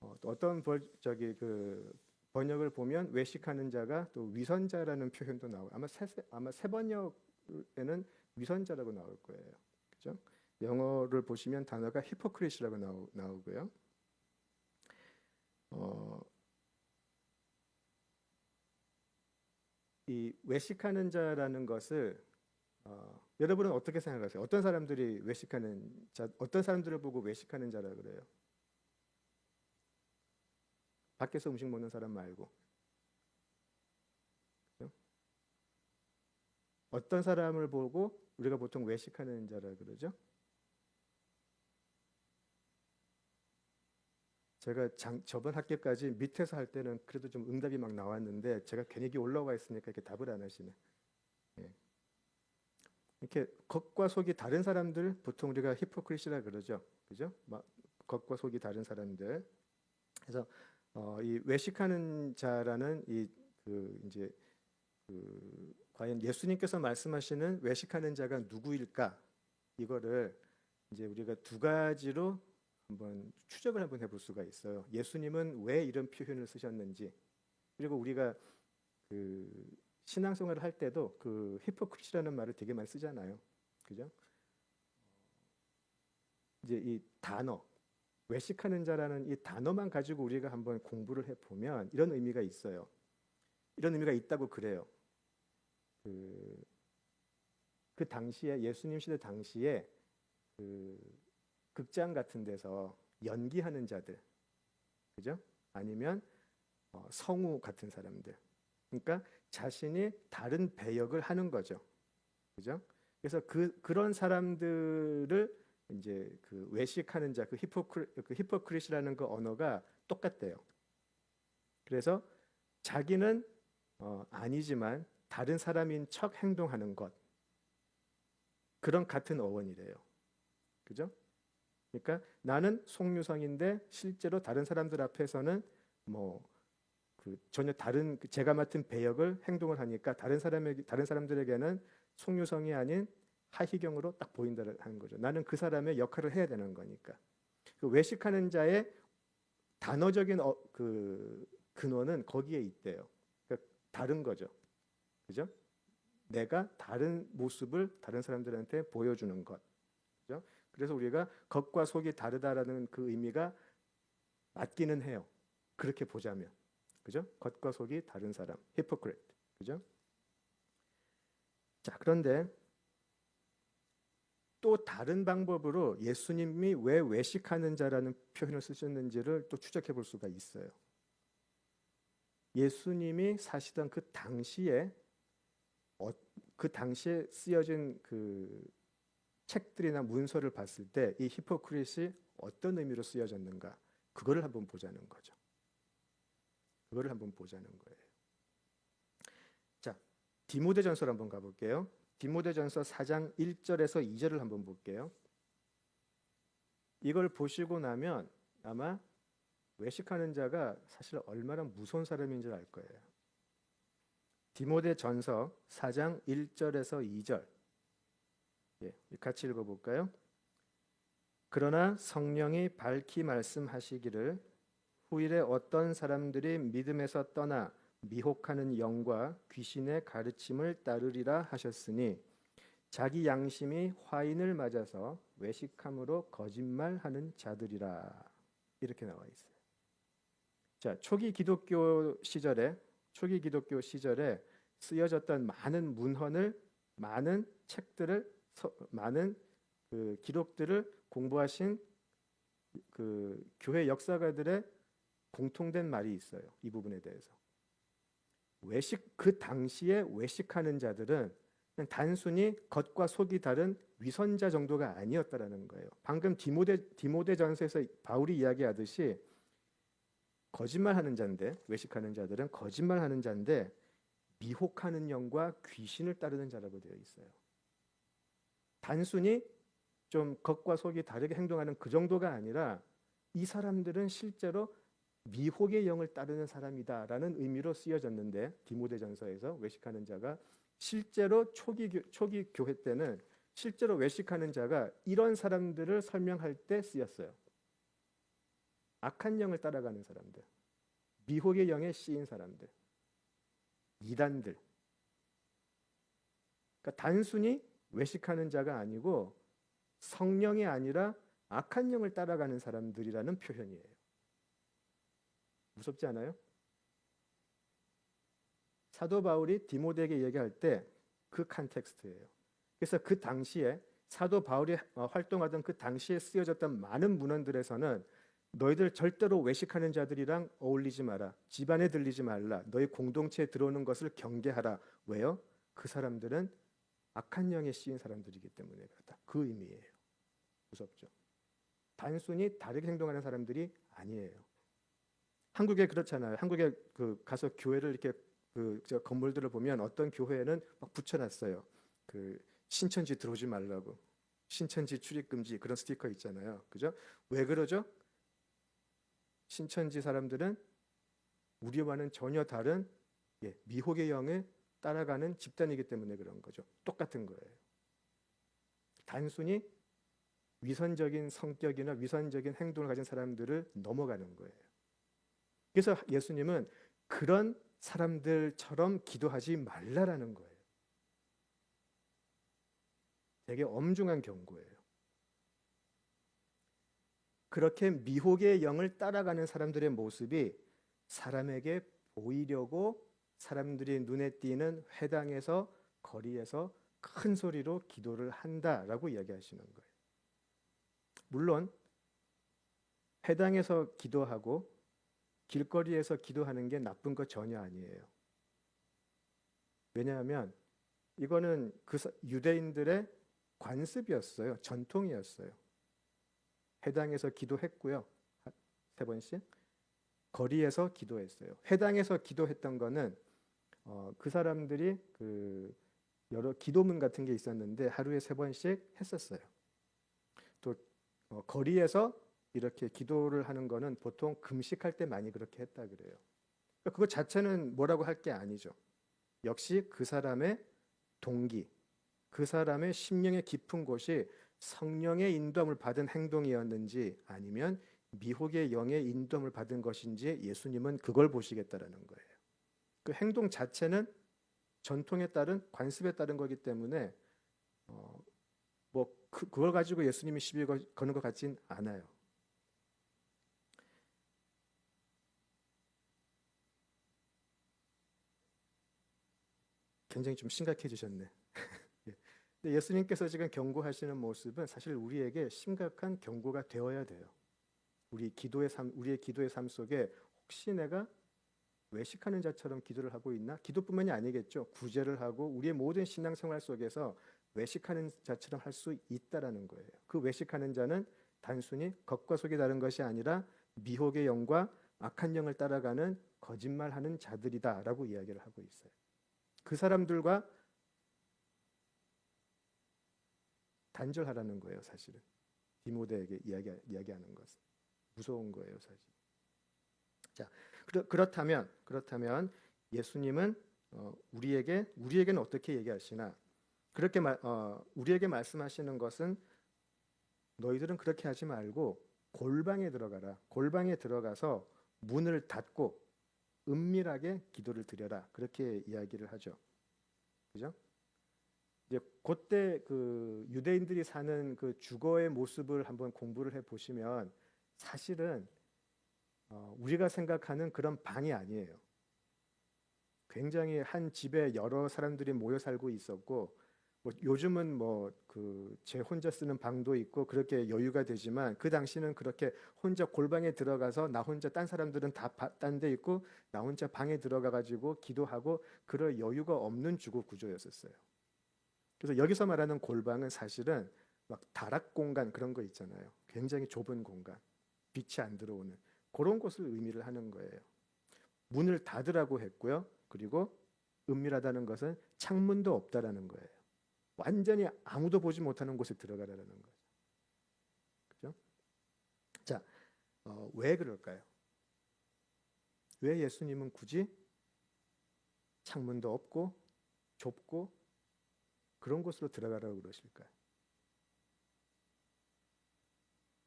어떤 번역을 보면 외식하는 자가 또 위선자라는 표현도 나와요. 아마 세 번역에는 위선자라고 나올 거예요. 그죠? 영어를 보시면 단어가 히포크리시라고 나오고요. 이 외식하는 자라는 것을 여러분은 어떻게 생각하세요? 어떤 사람들이 외식하는 자, 어떤 사람들을 보고 외식하는 자라 그래요? 밖에서 음식 먹는 사람 말고. 그죠? 어떤 사람을 보고 우리가 보통 외식하는 자라 그러죠? 제가 저번 학기까지 밑에서 할 때는 그래도 좀 응답이 막 나왔는데 제가 괜히 여기 올라와 있으니까 이렇게 답을 안 하시네. 예. 이렇게 겉과 속이 다른 사람들 보통 우리가 히포크리시라 그러죠. 그죠? 막 겉과 속이 다른 사람들. 그래서 이 외식하는 자라는 이제 과연 예수님께서 말씀하시는 외식하는 자가 누구일까? 이거를 이제 우리가 두 가지로 한번 추적을 한번 해볼 수가 있어요. 예수님은 왜 이런 표현을 쓰셨는지, 그리고 우리가 그 신앙생활을 할 때도 그 히포크리시라는 말을 되게 많이 쓰잖아요. 그죠? 이제 이 단어 외식하는 자라는 이 단어만 가지고 우리가 한번 공부를 해보면 이런 의미가 있어요. 이런 의미가 있다고 그래요. 그 당시에 예수님 시대 당시에 그 극장 같은 데서 연기하는 자들, 그죠? 아니면 성우 같은 사람들. 그러니까 자신이 다른 배역을 하는 거죠, 그죠? 그래서 그런 사람들을 이제 그 외식하는 자, 그 히포크리시라는 그 언어가 똑같대요. 그래서 자기는 아니지만 다른 사람인 척 행동하는 것, 그런 같은 어원이래요. 그죠? 그러니까 나는 송유성인데 실제로 다른 사람들 앞에서는 전혀 다른 제가 맡은 배역을 행동을 하니까 다른 사람들에게는 송유성이 아닌 하희경으로 딱 보인다는 거죠. 나는 그 사람의 역할을 해야 되는 거니까. 그 외식하는 자의 단어적인 그 근원은 거기에 있대요. 그러니까 다른 거죠. 그죠? 내가 다른 모습을 다른 사람들한테 보여주는 것. 그죠? 그래서 우리가 겉과 속이 다르다라는 그 의미가 맞기는 해요. 그렇게 보자면. 그죠? 겉과 속이 다른 사람. 히포크리트. 그죠? 자, 그런데 또 다른 방법으로 예수님이 왜 외식하는 자라는 표현을 쓰셨는지를 또 추적해 볼 수가 있어요. 예수님이 사시던 그 당시에 쓰여진 그 책들이나 문서를 봤을 때 이 히포크리시 어떤 의미로 쓰여졌는가, 그거를 한번 보자는 거죠. 그거를 한번 보자는 거예요. 자, 디모데전서를 한번 가볼게요. 디모데전서 4장 1절에서 2절을 한번 볼게요. 이걸 보시고 나면 아마 외식하는 자가 사실 얼마나 무서운 사람인 줄 알 거예요. 디모데전서 4장 1절에서 2절. 같이 읽어볼까요? 그러나 성령이 밝히 말씀하시기를 후일에 어떤 사람들이 믿음에서 떠나 미혹하는 영과 귀신의 가르침을 따르리라 하셨으니 자기 양심이 화인을 맞아서 외식함으로 거짓말하는 자들이라. 이렇게 나와 있어요. 자, 초기 기독교 시절에 쓰여졌던 많은 문헌을, 많은 책들을, 많은 그 기록들을 공부하신 그 교회 역사가들의 공통된 말이 있어요. 이 부분에 대해서. 그 당시에 외식하는 자들은 그냥 단순히 겉과 속이 다른 위선자 정도가 아니었다라는 거예요. 방금 디모데전서에서 바울이 이야기하듯이 거짓말하는 자인데, 외식하는 자들은 거짓말하는 자인데 미혹하는 영과 귀신을 따르는 자라고 되어 있어요. 단순히 좀 겉과 속이 다르게 행동하는 그 정도가 아니라 이 사람들은 실제로 미혹의 영을 따르는 사람이다라는 의미로 쓰여졌는데, 디모데전서에서 외식하는 자가 실제로 초기 교회 때는 실제로 외식하는 자가 이런 사람들을 설명할 때 쓰였어요. 악한 영을 따라가는 사람들, 미혹의 영에 씌인 사람들, 이단들. 그러니까 단순히 외식하는 자가 아니고 성령이 아니라 악한 영을 따라가는 사람들이라는 표현이에요. 무섭지 않아요? 사도 바울이 디모데에게 얘기할 때 그 컨텍스트예요. 그래서 그 당시에 사도 바울이 활동하던 그 당시에 쓰여졌던 많은 문헌들에서는 너희들 절대로 외식하는 자들이랑 어울리지 마라. 집안에 들리지 말라. 너희 공동체에 들어오는 것을 경계하라. 왜요? 그 사람들은 악한 영에 씌인 사람들이기 때문에 그렇다. 그 의미예요. 무섭죠. 단순히 다르게 행동하는 사람들이 아니에요. 한국에 그렇잖아요. 한국에 가서 교회를 이렇게 저 건물들을 보면 어떤 교회에는 막 붙여놨어요. 신천지 들어오지 말라고, 신천지 출입 금지 그런 스티커 있잖아요. 그죠? 왜 그러죠? 신천지 사람들은 우리와는 전혀 다른 미혹의 영을 따라가는 집단이기 때문에 그런 거죠. 똑같은 거예요. 단순히 위선적인 성격이나 위선적인 행동을 가진 사람들을 넘어가는 거예요. 그래서 예수님은 그런 사람들처럼 기도하지 말라라는 거예요. 되게 엄중한 경고예요. 그렇게 미혹의 영을 따라가는 사람들의 모습이 사람에게 보이려고 사람들이 눈에 띄는 회당에서 거리에서 큰 소리로 기도를 한다라고 이야기하시는 거예요. 물론 회당에서 기도하고 길거리에서 기도하는 게 나쁜 거 전혀 아니에요. 왜냐하면 이거는 유대인들의 관습이었어요. 전통이었어요. 회당에서 기도했고요. 3번씩. 거리에서 기도했어요. 회당에서 기도했던 거는 그 사람들이 여러 기도문 같은 게 있었는데 하루에 3번씩 했었어요. 또 거리에서 이렇게 기도를 하는 거는 보통 금식할 때 많이 그렇게 했다 그래요. 그거 자체는 뭐라고 할 게 아니죠. 역시 그 사람의 동기, 그 사람의 심령의 깊은 곳이 성령의 인도함을 받은 행동이었는지 아니면 미혹의 영의 인도함을 받은 것인지 예수님은 그걸 보시겠다라는 거예요. 그 행동 자체는 전통에 따른 관습에 따른 거기 때문에 그걸 가지고 예수님이 시비 거는 것 같진 않아요. 굉장히 좀 심각해지셨네. 예수님께서 지금 경고하시는 모습은 사실 우리에게 심각한 경고가 되어야 돼요. 우리의 기도의 삶 속에 혹시 내가 외식하는 자처럼 기도를 하고 있나? 기도뿐만이 아니겠죠. 구제를 하고 우리의 모든 신앙생활 속에서 외식하는 자처럼 할 수 있다라는 거예요. 그 외식하는 자는 단순히 겉과 속이 다른 것이 아니라 미혹의 영과 악한 영을 따라가는 거짓말하는 자들이다라고 이야기를 하고 있어요. 그 사람들과 단절하라는 거예요, 사실은. 디모데에게 이야기하는 것은 무서운 거예요, 사실. 자, 그렇다면 예수님은 우리에게는 어떻게 얘기하시나? 그렇게 우리에게 말씀하시는 것은 너희들은 그렇게 하지 말고 골방에 들어가라. 골방에 들어가서 문을 닫고 은밀하게 기도를 드려라. 그렇게 이야기를 하죠. 그죠? 이제 그때 유대인들이 사는 그 주거의 모습을 한번 공부를 해 보시면 사실은 우리가 생각하는 그런 방이 아니에요. 굉장히 한 집에 여러 사람들이 모여 살고 있었고 요즘은 제 혼자 쓰는 방도 있고 그렇게 여유가 되지만 그 당시는 그렇게 혼자 골방에 들어가서 나 혼자 딴 사람들은 다 딴 데 있고 나 혼자 방에 들어가 가지고 기도하고 그럴 여유가 없는 주거 구조였었어요. 그래서 여기서 말하는 골방은 사실은 막 다락 공간 그런 거 있잖아요. 굉장히 좁은 공간, 빛이 안 들어오는 그런 곳을 의미를 하는 거예요. 문을 닫으라고 했고요. 그리고 은밀하다는 것은 창문도 없다라는 거예요. 완전히 아무도 보지 못하는 곳에 들어가라는 거죠. 그죠? 자, 왜 그럴까요? 왜 예수님은 굳이 창문도 없고 좁고 그런 곳으로 들어가라고 그러실까요?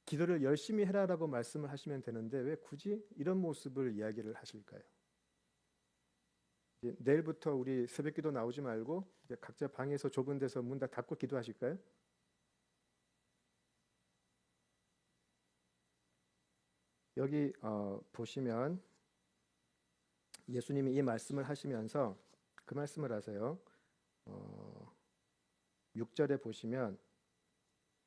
기도를 열심히 해라라고 말씀을 하시면 되는데 왜 굳이 이런 모습을 이야기를 하실까요? 내일부터 우리 새벽기도 나오지 말고 이제 각자 방에서 좁은 데서 문 다 닫고 기도하실까요? 여기 보시면 예수님이 이 말씀을 하시면서 그 말씀을 하세요. 6절에 보시면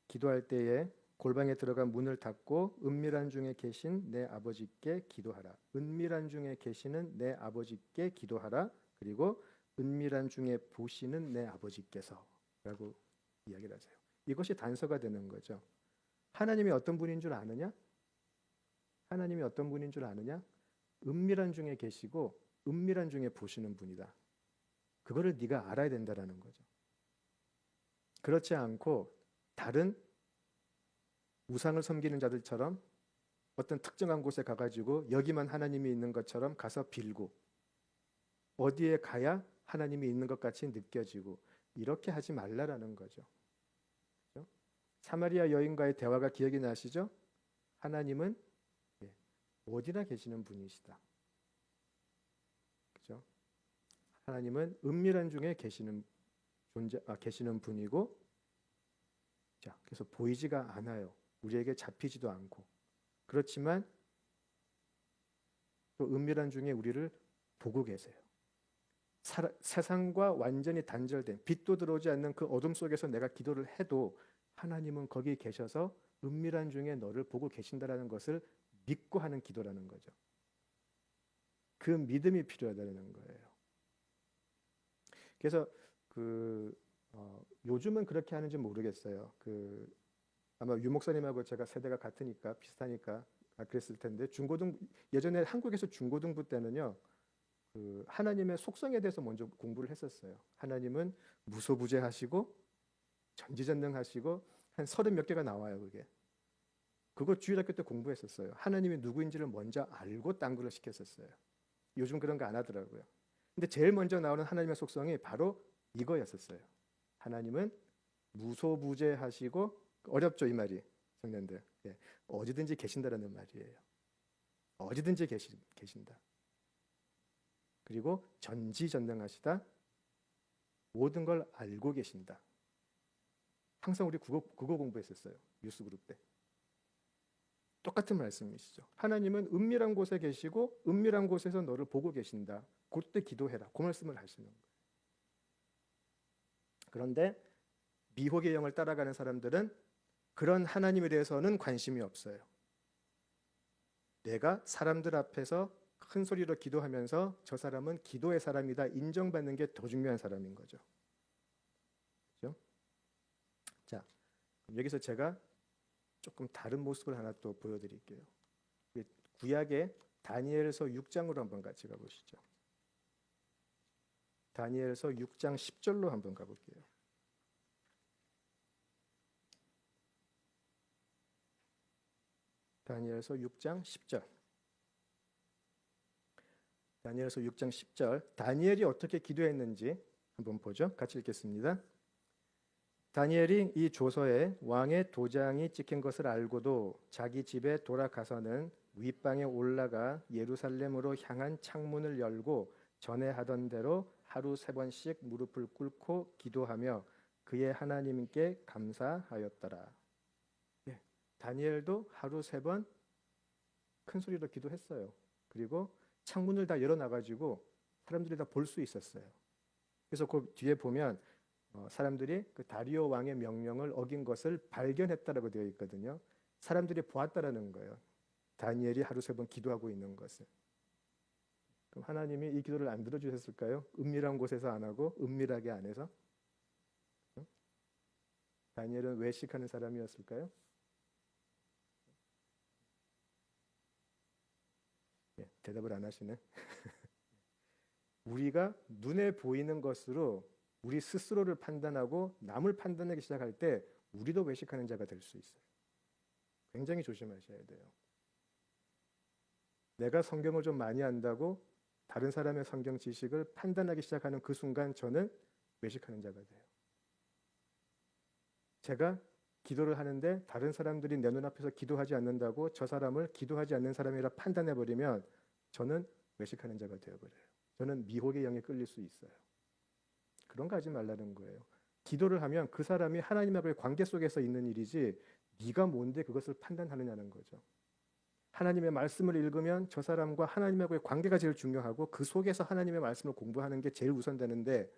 기도할 때에 골방에 들어가 문을 닫고 은밀한 중에 계신 내 아버지께 기도하라. 은밀한 중에 계시는 내 아버지께 기도하라. 그리고 은밀한 중에 보시는 내 아버지께서 라고 이야기를 하세요. 이것이 단서가 되는 거죠. 하나님이 어떤 분인 줄 아느냐? 하나님이 어떤 분인 줄 아느냐? 은밀한 중에 계시고 은밀한 중에 보시는 분이다. 그거를 네가 알아야 된다라는 거죠. 그렇지 않고 다른 우상을 섬기는 자들처럼 어떤 특정한 곳에 가가지고 여기만 하나님이 있는 것처럼 가서 빌고 어디에 가야 하나님이 있는 것 같이 느껴지고 이렇게 하지 말라라는 거죠. 그렇죠? 사마리아 여인과의 대화가 기억이 나시죠? 하나님은 어디나 계시는 분이시다. 그렇죠? 하나님은 은밀한 중에 계시는 계시는 분이고, 자, 그래서 보이지가 않아요. 우리에게 잡히지도 않고. 그렇지만 또 은밀한 중에 우리를 보고 계세요. 세상과 완전히 단절된 빛도 들어오지 않는 그 어둠 속에서 내가 기도를 해도 하나님은 거기 계셔서 은밀한 중에 너를 보고 계신다라는 것을 믿고 하는 기도라는 거죠. 그 믿음이 필요하다는 거예요. 그래서 요즘은 그렇게 하는지 모르겠어요. 아마 유 목사님하고 제가 세대가 같으니까 비슷하니까 그랬을 텐데 예전에 한국에서 중고등부 때는요. 하나님의 속성에 대해서 먼저 공부를 했었어요. 하나님은 무소부재하시고 전지전능하시고 한 30몇 개가 나와요. 그거 주일학교 때 공부했었어요. 하나님이 누구인지를 먼저 알고 딴 거를 시켰었어요. 요즘 그런 거 안 하더라고요. 근데 제일 먼저 나오는 하나님의 속성이 바로 이거였었어요. 하나님은 무소부재하시고, 어렵죠 이 말이 청년들. 어디든지 계신다라는 말이에요. 어디든지 계신다. 그리고 전지전능하시다. 모든 걸 알고 계신다. 항상 우리 국어 공부했었어요. 뉴스그룹 때. 똑같은 말씀이시죠. 하나님은 은밀한 곳에 계시고 은밀한 곳에서 너를 보고 계신다. 그때 기도해라. 그 말씀을 하시는 거예요. 그런데 미혹의 영을 따라가는 사람들은 그런 하나님에 대해서는 관심이 없어요. 내가 사람들 앞에서 큰 소리로 기도하면서 저 사람은 기도의 사람이다 인정받는 게 더 중요한 사람인 거죠. 그렇죠? 자, 여기서 제가 조금 다른 모습을 하나 또 보여드릴게요. 구약의 다니엘서 6장으로 한번 같이 가보시죠. 다니엘서 6장 10절로 한번 가볼게요. 다니엘서 6장 10절. 다니엘서 6장 10절. 다니엘이 어떻게 기도했는지 한번 보죠. 같이 읽겠습니다. 다니엘이 이 조서에 왕의 도장이 찍힌 것을 알고도 자기 집에 돌아가서는 윗방에 올라가 예루살렘으로 향한 창문을 열고 전에 하던 대로 하루 3번씩 무릎을 꿇고 기도하며 그의 하나님께 감사하였더라. 다니엘도 하루 3번 큰 소리로 기도했어요. 그리고 창문을 다 열어놔가지고 사람들이 다 볼 수 있었어요. 그래서 그 뒤에 보면 사람들이 그 다리오 왕의 명령을 어긴 것을 발견했다라고 되어 있거든요. 사람들이 보았다라는 거예요. 다니엘이 하루 3번 기도하고 있는 것을. 그럼 하나님이 이 기도를 안 들어주셨을까요? 은밀한 곳에서 안 하고 은밀하게 안 해서? 다니엘은 외식하는 사람이었을까요? 대답을 안 하시네. 우리가 눈에 보이는 것으로 우리 스스로를 판단하고 남을 판단하기 시작할 때 우리도 외식하는 자가 될 수 있어요. 굉장히 조심하셔야 돼요. 내가 성경을 좀 많이 안다고 다른 사람의 성경 지식을 판단하기 시작하는 그 순간 저는 외식하는 자가 돼요. 제가 기도를 하는데 다른 사람들이 내 눈앞에서 기도하지 않는다고 저 사람을 기도하지 않는 사람이라 판단해버리면 저는 외식하는 자가 되어버려요. 저는 미혹의 영에 끌릴 수 있어요. 그런 거 하지 말라는 거예요. 기도를 하면 그 사람이 하나님하고의 관계 속에서 있는 일이지 네가 뭔데 그것을 판단하느냐는 거죠. 하나님의 말씀을 읽으면 저 사람과 하나님하고의 관계가 제일 중요하고 그 속에서 하나님의 말씀을 공부하는 게 제일 우선되는데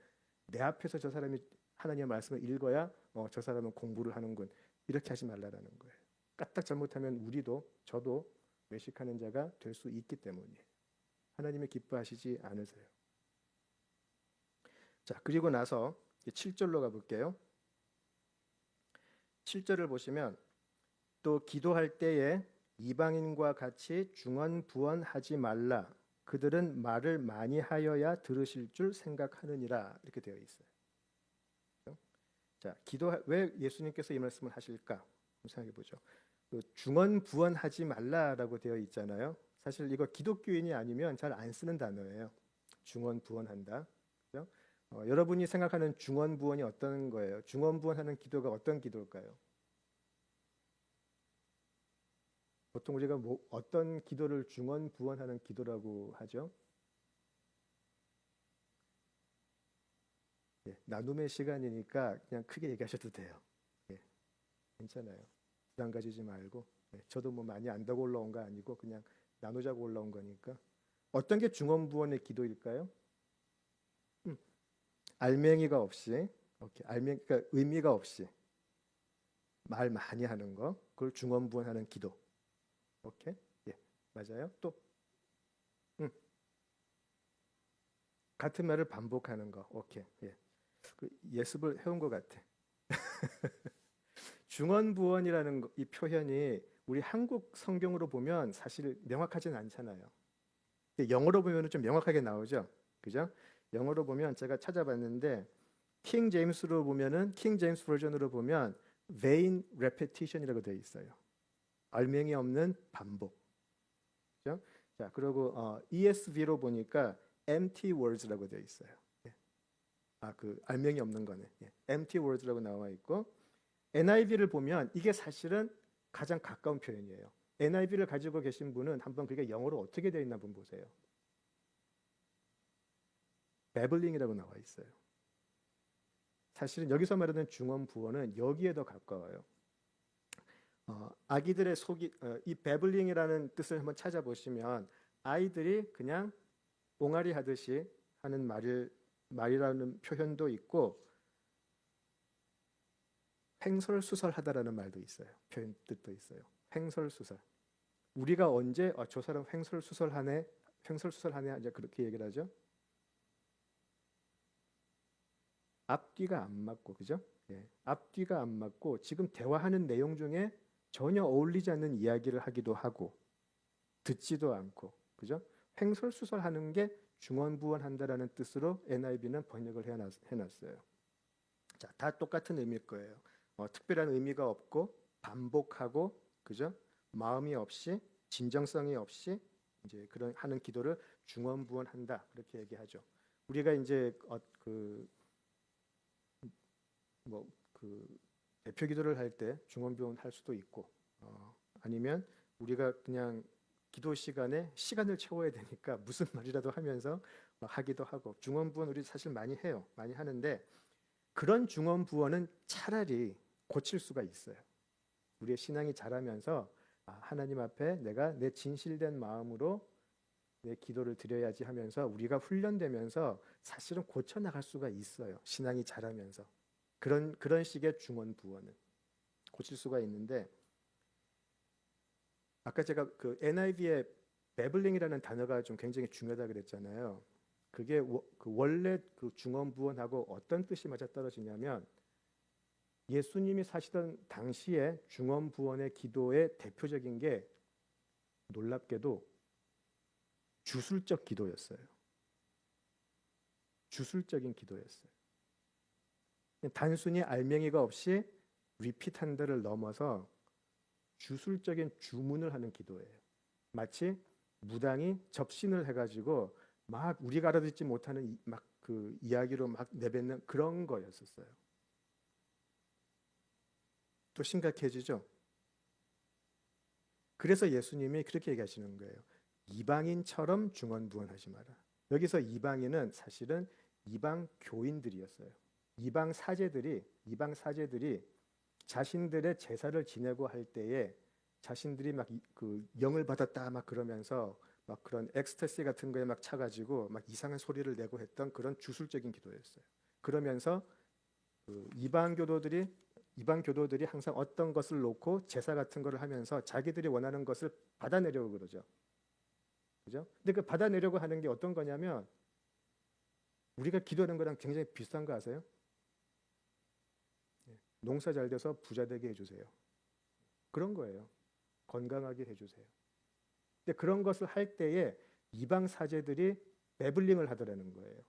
내 앞에서 저 사람이 하나님의 말씀을 읽어야 저 사람은 공부를 하는군. 이렇게 하지 말라라는 거예요. 까딱 잘못하면 우리도 저도 외식하는 자가 될 수 있기 때문이에요. 하나님이 기뻐하시지 않으세요. 자, 그리고 나서 7절로 가볼게요. 7절을 보시면 또 기도할 때에 이방인과 같이 중언부언하지 말라. 그들은 말을 많이 하여야 들으실 줄 생각하느니라. 이렇게 되어 있어요. 자, 왜 예수님께서 이 말씀을 하실까? 한번 생각해 보죠. 그 중언부언하지 말라라고 되어 있잖아요. 사실 이거 기독교인이 아니면 잘 안 쓰는 단어예요. 중언부언한다. 그죠? 여러분이 생각하는 중언부언이 어떤 거예요? 중언부언하는 기도가 어떤 기도일까요? 보통 우리가 어떤 기도를 중언부언하는 기도라고 하죠? 예, 나눔의 시간이니까 그냥 크게 얘기하셔도 돼요. 예, 괜찮아요. 부담 가지지 말고. 예, 저도 뭐 많이 안다고 올라온 거 아니고 그냥 나누자고 올라온 거니까. 어떤 게 중언부언의 기도일까요? 알맹이가 없이, 그러니까 의미가 없이 말 많이 하는 거, 그걸 중언부언하는 기도. 오케이? 예, 맞아요. 또, 같은 말을 반복하는 거. 오케이. 예, 그 예습을 해온 것 같아. 중언부언이라는 이 표현이 우리 한국 성경으로 보면 사실 명확하진 않잖아요. 영어로 보면 좀 명확하게 나오죠. 그죠? 영어로 보면 제가 찾아봤는데 킹 제임스로 보면은 킹 제임스 버전으로 보면 vain repetition이라고 되어 있어요. 알맹이 없는 반복. 그죠? 자, 그리고 ESV로 보니까 empty words라고 되어 있어요. 예. 그 알맹이 없는 거네. 예. empty words라고 나와 있고 NIV를 보면 이게 사실은 가장 가까운 표현이에요. NIV를 가지고 계신 분은 한번 그게 영어로 어떻게 되어 있나 한번 보세요. 배블링이라고 나와 있어요. 사실은 여기서 말하는 중언부언은 여기에 더 가까워요. 아기들의 속이 이 배블링이라는 뜻을 한번 찾아보시면 아이들이 그냥 옹알이 하듯이 하는 말이라는 표현도 있고 횡설수설하다라는 말도 있어요. 표현 뜻도 있어요. 횡설수설. 우리가 언제 저 사람 횡설수설하네 이제 그렇게 얘기를 하죠. 앞뒤가 안 맞고, 그죠? 예, 앞뒤가 안 맞고 지금 대화하는 내용 중에 전혀 어울리지 않는 이야기를 하기도 하고 듣지도 않고, 그죠? 횡설수설하는 게 중언부언한다라는 뜻으로 NIV는 번역을 해놨어요. 자, 다 똑같은 의미일 거예요. 특별한 의미가 없고 반복하고, 그죠? 마음이 없이 진정성이 없이 이제 그런 하는 기도를 중언부언한다 그렇게 얘기하죠. 우리가 이제 대표 기도를 할 때 중언부언 할 수도 있고 아니면 우리가 그냥 기도 시간에 시간을 채워야 되니까 무슨 말이라도 하면서 하기도 하고 중언부언 우리 사실 많이 해요. 많이 하는데 그런 중언부언은 차라리 고칠 수가 있어요. 우리의 신앙이 자라면서 하나님 앞에 내가 내 진실된 마음으로 내 기도를 드려야지 하면서 우리가 훈련되면서 사실은 고쳐 나갈 수가 있어요. 신앙이 자라면서. 그런 식의 중언부언은 고칠 수가 있는데 아까 제가 그 NIV의 배블링이라는 단어가 좀 굉장히 중요하다 그랬잖아요. 그게 원래 그 중언부언하고 어떤 뜻이 맞아떨어지냐면 예수님이 사시던 당시에 중언부언의 기도의 대표적인 게 놀랍게도 주술적 기도였어요. 주술적인 기도였어요. 단순히 알맹이가 없이 리핏한다를 넘어서 주술적인 주문을 하는 기도예요. 마치 무당이 접신을 해가지고 막 우리가 알아듣지 못하는 막 그 이야기로 막 내뱉는 그런 거였었어요. 또 심각해지죠. 그래서 예수님이 그렇게 얘기하시는 거예요. 이방인처럼 중언부언하지 마라. 여기서 이방인은 사실은 이방 교인들이었어요. 이방 사제들이 자신들의 제사를 지내고 할 때에 자신들이 막 그 영을 받았다 막 그러면서 막 그런 엑스터시 같은 거에 막 차가지고 막 이상한 소리를 내고 했던 그런 주술적인 기도였어요. 그러면서 그 이방 교도들이 항상 어떤 것을 놓고 제사 같은 거를 하면서 자기들이 원하는 것을 받아내려고 그러죠. 그죠? 근데 그 받아내려고 하는 게 어떤 거냐면 우리가 기도하는 거랑 굉장히 비슷한 거 아세요? 농사 잘 돼서 부자 되게 해주세요. 그런 거예요. 건강하게 해주세요. 근데 그런 것을 할 때에 이방 사제들이 배블링을 하더라는 거예요.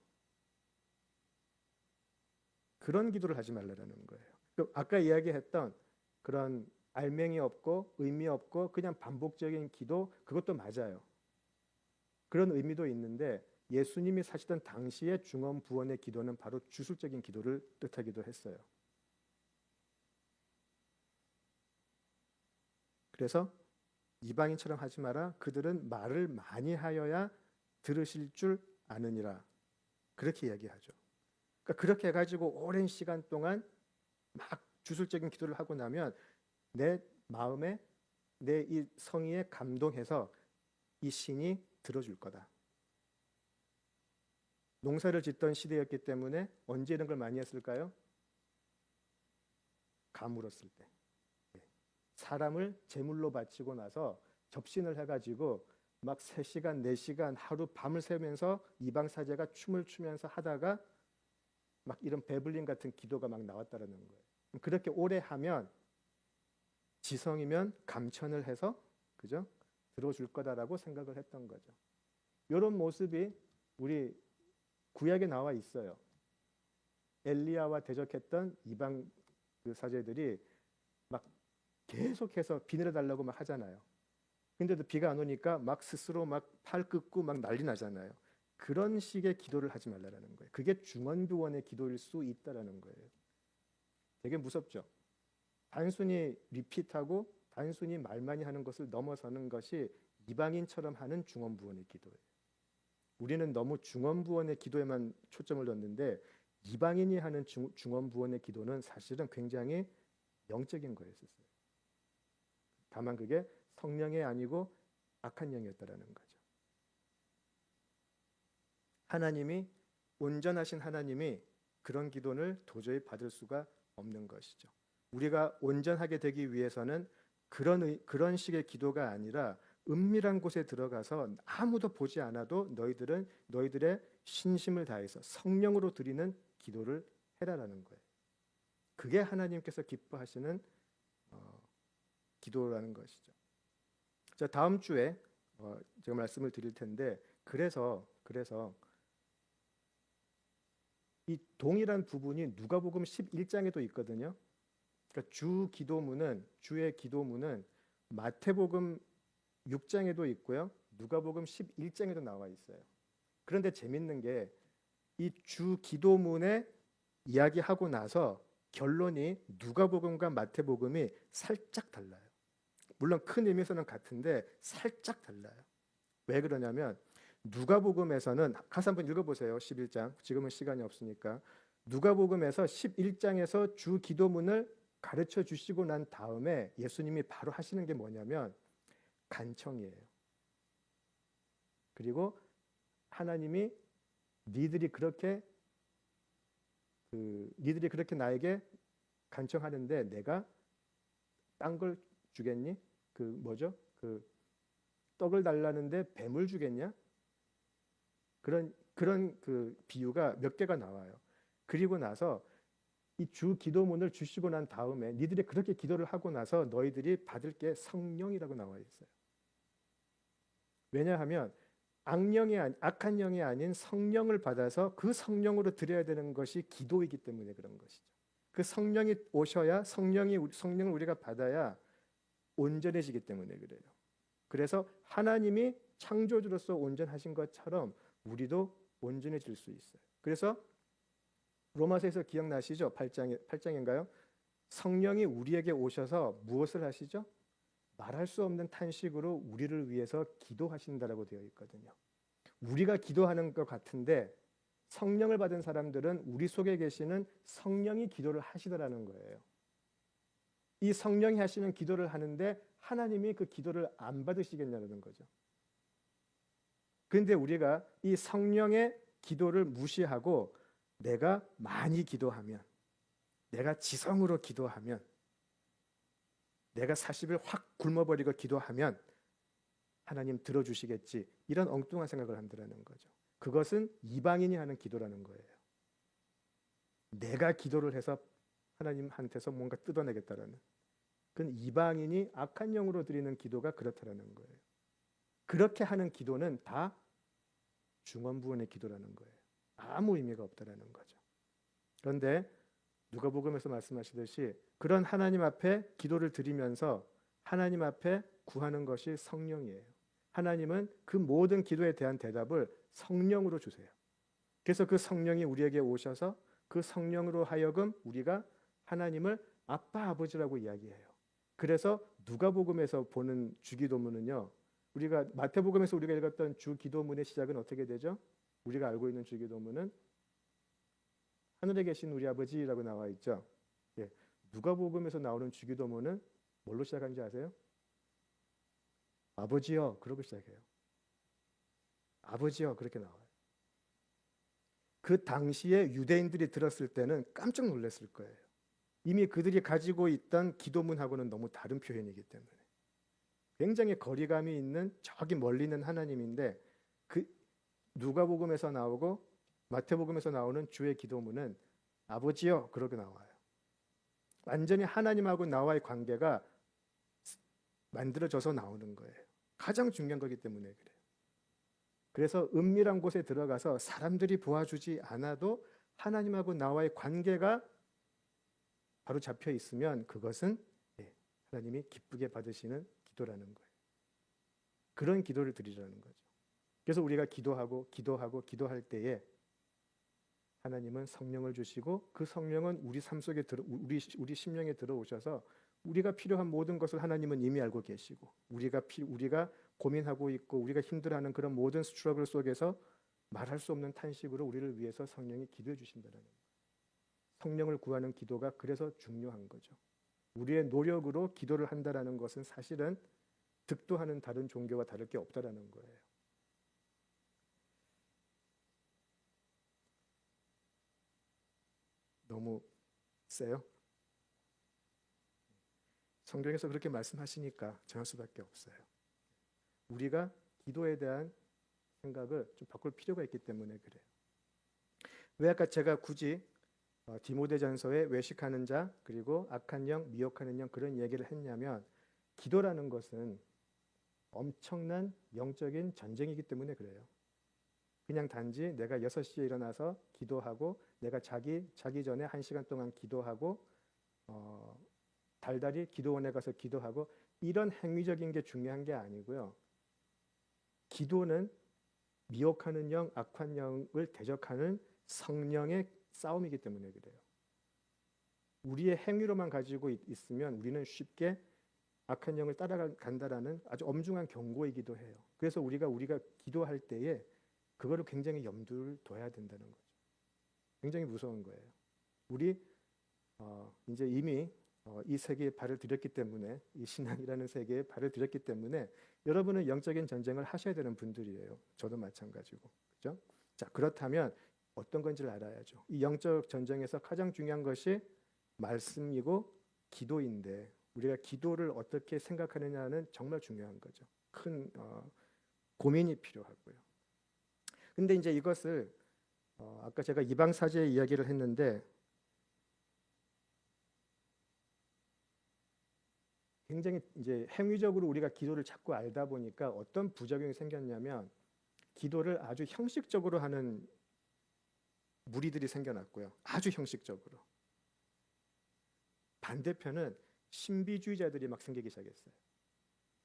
그런 기도를 하지 말라는 거예요. 아까 이야기했던 그런 알맹이 없고 의미 없고 그냥 반복적인 기도, 그것도 맞아요. 그런 의미도 있는데 예수님이 사시던 당시의 중언부언의 기도는 바로 주술적인 기도를 뜻하기도 했어요. 그래서 이방인처럼 하지 마라. 그들은 말을 많이 하여야 들으실 줄 아느니라. 그렇게 이야기하죠. 그러니까 그렇게 해가지고 오랜 시간 동안 막 주술적인 기도를 하고 나면 내 마음에 내 이 성의에 감동해서 이 신이 들어줄 거다. 농사를 짓던 시대였기 때문에 언제 이런 걸 많이 했을까요? 가물었을 때. 사람을 제물로 바치고 나서 접신을 해가지고 막 3시간, 4시간 하루 밤을 새면서 이방 사제가 춤을 추면서 하다가 막 이런 베블린 같은 기도가 막 나왔다라는 거예요. 그렇게 오래 하면 지성이면 감천을 해서 그죠? 들어줄 거다라고 생각을 했던 거죠. 이런 모습이 우리 구약에 나와 있어요. 엘리야와 대적했던 이방 그 사제들이 막 계속해서 비 내려달라고 막 하잖아요. 근데도 비가 안 오니까 막 스스로 막 팔 긋고 막 난리 나잖아요. 그런 식의 기도를 하지 말라는 거예요. 그게 중언부언의 기도일 수 있다라는 거예요. 되게 무섭죠. 단순히 리핏하고 단순히 말만이 하는 것을 넘어서는 것이 이방인처럼 하는 중언부언의 기도예요. 우리는 너무 중언부언의 기도에만 초점을 뒀는데 이방인이 하는 중언부언의 기도는 사실은 굉장히 영적인 거였어요. 다만 그게 성령이 아니고 악한 영이었다라는 거죠. 하나님이 온전하신 하나님이 그런 기도를 도저히 받을 수가 없는 것이죠. 우리가 온전하게 되기 위해서는 그런 식의 기도가 아니라 은밀한 곳에 들어가서 아무도 보지 않아도 너희들의 신심을 다해서 성령으로 드리는 기도를 해라라는 거예요. 그게 하나님께서 기뻐하시는 기도라는 것이죠. 자, 다음 주에 제가 말씀을 드릴 텐데 그래서 이 동일한 부분이 누가복음 11장에도 있거든요. 그러니까 주의 기도문은 마태복음 6장에도 있고요. 누가복음 11장에도 나와 있어요. 그런데 재밌는 게 이 주 기도문에 이야기하고 나서 결론이 누가복음과 마태복음이 살짝 달라요. 물론 큰 의미에서는 같은데 살짝 달라요. 왜 그러냐면 누가복음에서는 가서 한번 읽어보세요. 11장. 지금은 시간이 없으니까. 누가복음에서 11장에서 주 기도문을 가르쳐 주시고 난 다음에 예수님이 바로 하시는 게 뭐냐면 간청이에요. 그리고 하나님이 니들이 그렇게 나에게 간청하는데 내가 딴 걸 주겠니? 떡을 달라는데 뱀을 주겠냐? 그런 그 비유가 몇 개가 나와요. 그리고 나서 이 주 기도문을 주시고 난 다음에 니들이 그렇게 기도를 하고 나서 너희들이 받을 게 성령이라고 나와 있어요. 왜냐하면 악한 영이 아닌 성령을 받아서 그 성령으로 드려야 되는 것이 기도이기 때문에 그런 것이죠. 그 성령이 오셔야 성령을 우리가 받아야 온전해지기 때문에 그래요. 그래서 하나님이 창조주로서 온전하신 것처럼 우리도 온전해질 수 있어요. 그래서 로마서에서 기억나시죠? 8장인가요? 성령이 우리에게 오셔서 무엇을 하시죠? 말할 수 없는 탄식으로 우리를 위해서 기도하신다라고 되어 있거든요. 우리가 기도하는 것 같은데 성령을 받은 사람들은 우리 속에 계시는 성령이 기도를 하시더라는 거예요. 이 성령이 하시는 기도를 하는데 하나님이 그 기도를 안 받으시겠냐는 거죠. 그런데 우리가 이 성령의 기도를 무시하고 내가 많이 기도하면, 내가 지성으로 기도하면, 내가 40일 확 굶어버리고 기도하면 하나님 들어주시겠지, 이런 엉뚱한 생각을 한다는 거죠. 그것은 이방인이 하는 기도라는 거예요. 내가 기도를 해서 하나님한테서 뭔가 뜯어내겠다라는, 그건 이방인이 악한 영으로 드리는 기도가 그렇다라는 거예요. 그렇게 하는 기도는 다 중언부언의 기도라는 거예요. 아무 의미가 없다라는 거죠. 그런데 누가복음에서 말씀하시듯이 그런 하나님 앞에 기도를 드리면서 하나님 앞에 구하는 것이 성령이에요. 하나님은 그 모든 기도에 대한 대답을 성령으로 주세요. 그래서 그 성령이 우리에게 오셔서 그 성령으로 하여금 우리가 하나님을 아빠 아버지라고 이야기해요. 그래서 누가복음에서 보는 주기도문은요, 우리가 마태복음에서 우리가 읽었던 주기도문의 시작은 어떻게 되죠? 우리가 알고 있는 주기도문은 하늘에 계신 우리 아버지라고 나와 있죠. 예. 누가복음에서 나오는 주기도문은 뭘로 시작하는지 아세요? 아버지여, 그러고 시작해요. 아버지여, 그렇게 나와요. 그 당시에 유대인들이 들었을 때는 깜짝 놀랐을 거예요. 이미 그들이 가지고 있던 기도문하고는 너무 다른 표현이기 때문에. 굉장히 거리감이 있는, 저기 멀리 있는 하나님인데, 그 누가복음에서 나오고 마태복음에서 나오는 주의 기도문은 아버지여, 그러고 나와요. 완전히 하나님하고 나와의 관계가 만들어져서 나오는 거예요. 가장 중요한 거기 때문에 그래요. 그래서 은밀한 곳에 들어가서 사람들이 도와주지 않아도 하나님하고 나와의 관계가 바로 잡혀 있으면 그것은 하나님이 기쁘게 받으시는 기도라는 거예요. 그런 기도를 드리라는 거죠. 그래서 우리가 기도할 때에 하나님은 성령을 주시고 그 성령은 우리 삶 속에 우리 심령에 들어오셔서 우리가 필요한 모든 것을 하나님은 이미 알고 계시고 우리가 고민하고 있고 우리가 힘들어하는 그런 모든 스트러글 속에서 말할 수 없는 탄식으로 우리를 위해서 성령이 기도해 주신다는 거예요. 성령을 구하는 기도가 그래서 중요한 거죠. 우리의 노력으로 기도를 한다라는 것은 사실은 득도하는 다른 종교와 다를 게 없다라는 거예요. 너무 세요? 성경에서 그렇게 말씀하시니까 전할 수밖에 없어요. 우리가 기도에 대한 생각을 좀 바꿀 필요가 있기 때문에 그래요. 왜 아까 제가 굳이 디모데전서에 외식하는 자 그리고 악한 영, 미혹하는 영 그런 얘기를 했냐면 기도라는 것은 엄청난 영적인 전쟁이기 때문에 그래요. 그냥 단지 내가 6시에 일어나서 기도하고 내가 자기 전에 1시간 동안 기도하고 달달이 기도원에 가서 기도하고 이런 행위적인 게 중요한 게 아니고요. 기도는 미혹하는 영, 악한 영을 대적하는 성령의 싸움이기 때문에 그래요. 우리의 행위로만 가지고 있으면 우리는 쉽게 악한 영을 따라간다라는 아주 엄중한 경고이기도 해요. 그래서 우리가 기도할 때에 그거를 굉장히 염두를 둬야 된다는 거죠. 굉장히 무서운 거예요. 우리 이제 이미 이 세계에 발을 들였기 때문에 이 신앙이라는 세계에 발을 들였기 때문에 여러분은 영적인 전쟁을 하셔야 되는 분들이에요. 저도 마찬가지고. 그렇죠? 자, 그렇다면 어떤 건지를 알아야죠. 이 영적 전쟁에서 가장 중요한 것이 말씀이고 기도인데 우리가 기도를 어떻게 생각하느냐는 정말 중요한 거죠. 큰 고민이 필요하고요. 근데 이제 이것을 아까 제가 이방사제 이야기를 했는데 굉장히 이제 행위적으로 우리가 기도를 자꾸 알다 보니까 어떤 부작용이 생겼냐면 기도를 아주 형식적으로 하는 무리들이 생겨났고요. 아주 형식적으로. 반대편은 신비주의자들이 막 생기기 시작했어요.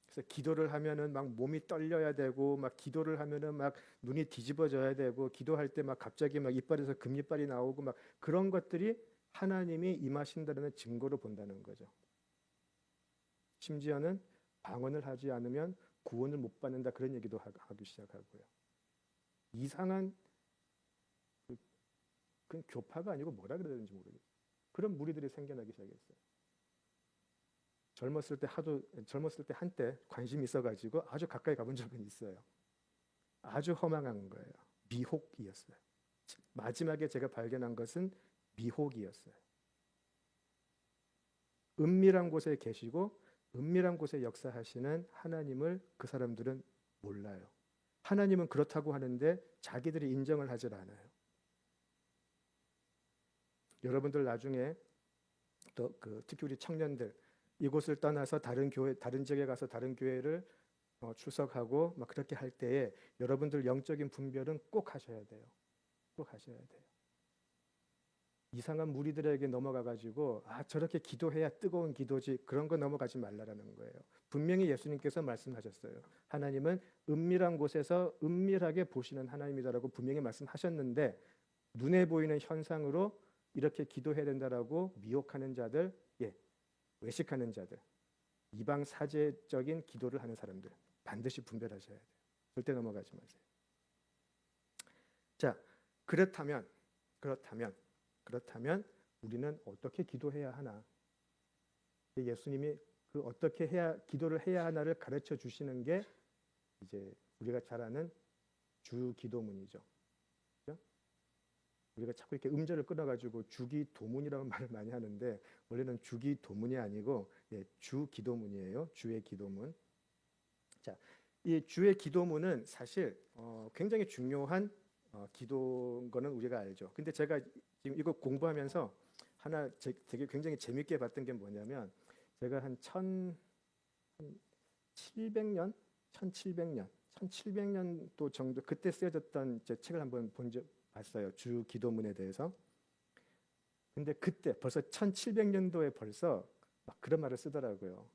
그래서 기도를 하면은 막 몸이 떨려야 되고 막 기도를 하면은 막 눈이 뒤집어져야 되고 기도할 때 막 갑자기 막 이빨에서 금이빨이 나오고 막 그런 것들이 하나님이 임하신다는 증거로 본다는 거죠. 심지어는 방언을 하지 않으면 구원을 못 받는다 그런 얘기도 하기 시작하고요. 이상한 그건 교파가 아니고 뭐라 그래야 되는지 모르겠어요. 그런 무리들이 생겨나기 시작했어요. 젊었을 때 한때 관심이 있어가지고 아주 가까이 가본 적은 있어요. 아주 허망한 거예요. 미혹이었어요. 마지막에 제가 발견한 것은 미혹이었어요. 은밀한 곳에 계시고 은밀한 곳에 역사하시는 하나님을 그 사람들은 몰라요. 하나님은 그렇다고 하는데 자기들이 인정을 하질 않아요. 여러분들 나중에 또 특히 우리 청년들 이곳을 떠나서 다른 교회, 다른 지역에 가서 다른 교회를 출석하고 막 그렇게 할 때에 여러분들 영적인 분별은 꼭 하셔야 돼요. 꼭 하셔야 돼요. 이상한 무리들에게 넘어가가지고 저렇게 기도해야 뜨거운 기도지 그런 거 넘어가지 말라라는 거예요. 분명히 예수님께서 말씀하셨어요. 하나님은 은밀한 곳에서 은밀하게 보시는 하나님이다라고 분명히 말씀하셨는데 눈에 보이는 현상으로 이렇게 기도해야 된다라고 미혹하는 자들, 외식하는 자들, 이방 사제적인 기도를 하는 사람들 반드시 분별하셔야 돼요. 절대 넘어가지 마세요. 자, 그렇다면 우리는 어떻게 기도해야 하나? 예수님이 어떻게 기도를 해야 하나를 가르쳐 주시는 게 이제 우리가 잘 아는 주 기도문이죠. 그렇죠? 우리가 자꾸 이렇게 음절을 끊어가지고 주기도문이라는 말을 많이 하는데 원래는 주기도문이 아니고 주 기도문이에요. 주의 기도문. 자, 이 주의 기도문은 사실 굉장히 중요한 기도인 거는 우리가 알죠. 근데 제가 지금 이거 공부하면서 하나 되게 굉장히 재밌게 봤던 게 뭐냐면 제가 한 1700년도 정도 그때 쓰여졌던 제 책을 한번 봤어요. 주 기도문에 대해서. 근데 그때 벌써 1700년도에 벌써 막 그런 말을 쓰더라고요.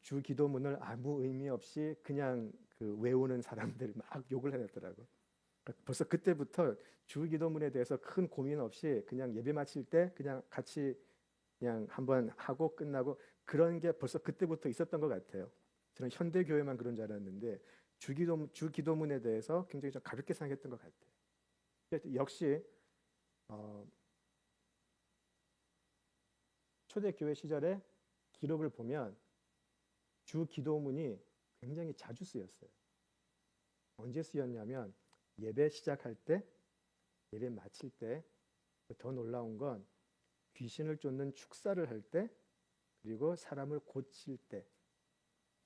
주 기도문을 아무 의미 없이 그냥 외우는 사람들 막 욕을 해냈더라고요. 벌써 그때부터 주 기도문에 대해서 큰 고민 없이 그냥 예배 마칠 때 그냥 같이 그냥 한번 하고 끝나고 그런 게 벌써 그때부터 있었던 것 같아요. 저는 현대 교회만 그런 줄 알았는데 주 기도문에 대해서 굉장히 좀 가볍게 생각했던 것 같아요. 역시 초대교회 시절에 기록을 보면 주 기도문이 굉장히 자주 쓰였어요. 언제 쓰였냐면 예배 시작할 때, 예배 마칠 때, 더 놀라운 건 귀신을 쫓는 축사를 할 때, 그리고 사람을 고칠 때,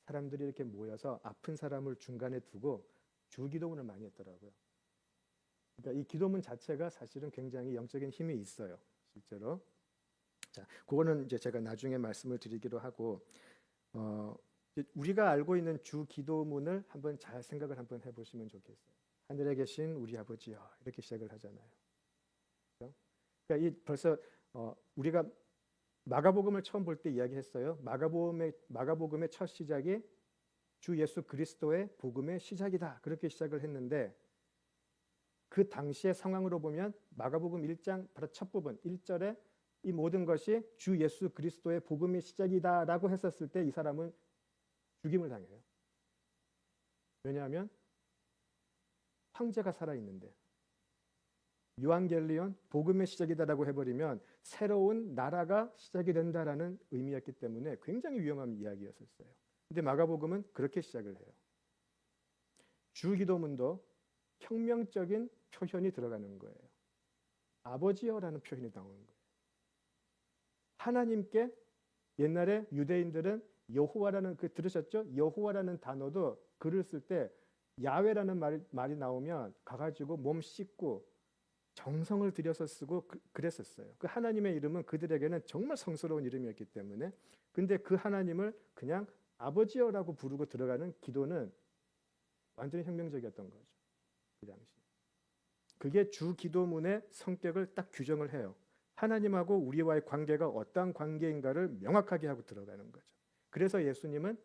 사람들이 이렇게 모여서 아픈 사람을 중간에 두고 주 기도문을 많이 했더라고요. 그러니까 이 기도문 자체가 사실은 굉장히 영적인 힘이 있어요, 실제로. 자, 그거는 이제 제가 나중에 말씀을 드리기로 하고, 우리가 알고 있는 주 기도문을 한번 잘 생각을 한번 해보시면 좋겠어요. 하늘에 계신 우리 아버지여 이렇게 시작을 하잖아요. 그러니까 벌써 우리가 마가복음을 처음 볼 때 이야기했어요. 마가복음의 첫 시작이 주 예수 그리스도의 복음의 시작이다. 그렇게 시작을 했는데 그 당시의 상황으로 보면 마가복음 1장 바로 첫 부분 1절에 이 모든 것이 주 예수 그리스도의 복음의 시작이다라고 했었을 때 이 사람은 죽임을 당해요. 왜냐하면 황제가 살아있는데 유앙겔리온 복음의 시작이다라고 해버리면 새로운 나라가 시작이 된다라는 의미였기 때문에 굉장히 위험한 이야기였었어요. 근데 마가복음은 그렇게 시작을 해요. 주기도문도 혁명적인 표현이 들어가는 거예요. 아버지여라는 표현이 나오는 거예요. 하나님께 옛날에 유대인들은 여호와라는 들으셨죠? 여호와라는 단어도 글을 쓸 때 야훼라는 말이 나오면 가가지고 몸 씻고 정성을 들여서 쓰고 그랬었어요. 그 하나님의 이름은 그들에게는 정말 성스러운 이름이었기 때문에 근데 그 하나님을 그냥 아버지여라고 부르고 들어가는 기도는 완전히 혁명적이었던 거죠. 그 당시. 그게 주 기도문의 성격을 딱 규정을 해요. 하나님하고 우리와의 관계가 어떠한 관계인가를 명확하게 하고 들어가는 거죠. 그래서 예수님은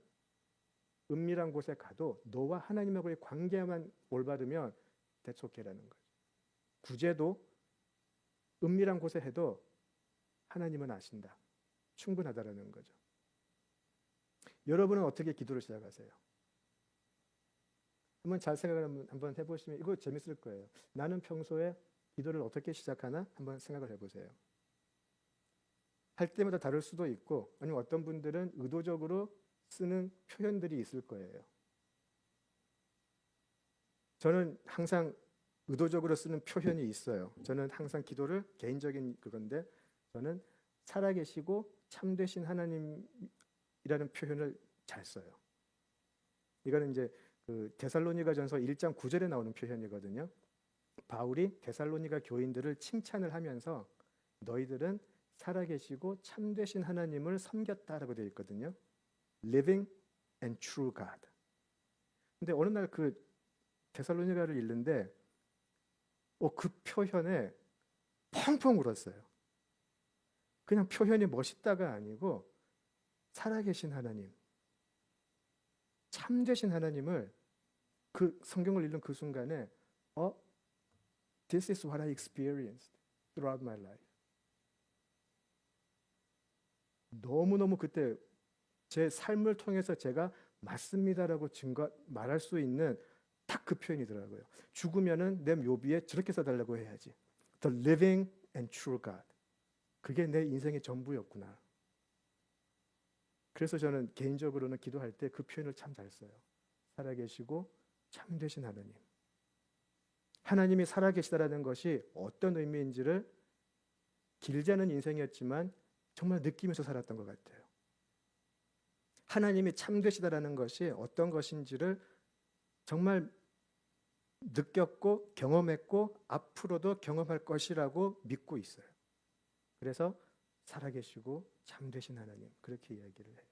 은밀한 곳에 가도 너와 하나님하고의 관계만 올바르면 대속해라는 거죠. 구제도 은밀한 곳에 해도 하나님은 아신다. 충분하다라는 거죠. 여러분은 어떻게 기도를 시작하세요? 한번 잘 생각을 한번 해보시면 이거 재밌을 거예요. 나는 평소에 기도를 어떻게 시작하나 한번 생각을 해보세요. 할 때마다 다를 수도 있고, 아니면 어떤 분들은 의도적으로 쓰는 표현들이 있을 거예요. 저는 항상 의도적으로 쓰는 표현이 있어요. 저는 항상 기도를, 개인적인 그건데, 저는 살아계시고 참되신 하나님이라는 표현을 잘 써요. 이거는 이제 그 데살로니가전서 1장 9절에 나오는 표현이거든요. 바울이 데살로니가 교인들을 칭찬을 하면서 너희들은 살아계시고 참되신 하나님을 섬겼다라고 되어 있거든요. Living and true God. 근데 어느 날 그 데살로니가를 읽는데 그 표현에 펑펑 울었어요. 그냥 표현이 멋있다가 아니고 살아계신 하나님, 참되신 하나님을 그 성경을 읽는 그 순간에 This is what I experienced throughout my life. 너무너무 그때 제 삶을 통해서 제가 맞습니다라고 말할 수 있는 딱 그 표현이더라고요. 죽으면은 내 묘비에 저렇게 써달라고 해야지. The living and true God. 그게 내 인생의 전부였구나. 그래서 저는 개인적으로는 기도할 때 그 표현을 참 잘 써요. 살아계시고 참되신 하나님. 하나님이 살아계시다라는 것이 어떤 의미인지를 길지 않은 인생이었지만 정말 느끼면서 살았던 것 같아요. 하나님이 참되시다라는 것이 어떤 것인지를 정말 느꼈고 경험했고 앞으로도 경험할 것이라고 믿고 있어요. 그래서 살아계시고 참되신 하나님, 그렇게 이야기를 해요.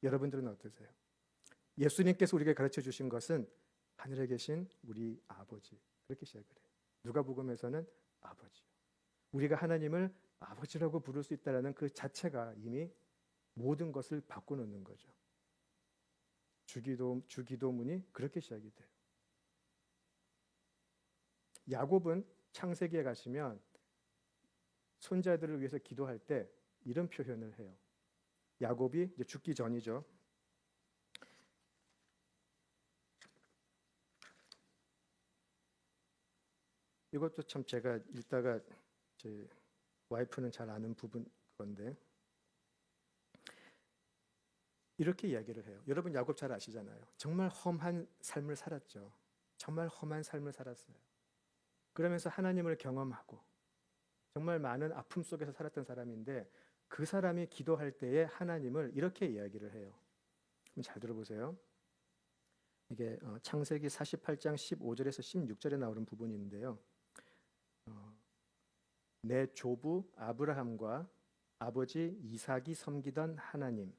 여러분들은 어떠세요? 예수님께서 우리에게 가르쳐 주신 것은 하늘에 계신 우리 아버지, 그렇게 시작을 해요. 누가복음에서는 아버지. 우리가 하나님을 아버지라고 부를 수 있다는 그 자체가 이미 모든 것을 바꿔놓는 거죠. 주기도문이 그렇게 시작이 돼요. 야곱은 창세기에 가시면 손자들을 위해서 기도할 때 이런 표현을 해요. 야곱이 이제 죽기 전이죠. 이것도 참 제가 읽다가 제 와이프는 잘 아는 부분 건데 이렇게 이야기를 해요. 여러분 야곱 잘 아시잖아요. 정말 험한 삶을 살았죠. 정말 험한 삶을 살았어요. 그러면서 하나님을 경험하고 정말 많은 아픔 속에서 살았던 사람인데 그 사람이 기도할 때에 하나님을 이렇게 이야기를 해요. 그럼 잘 들어보세요. 이게 창세기 48장 15절에서 16절에 나오는 부분인데요. 내 조부 아브라함과 아버지 이삭이 섬기던 하나님,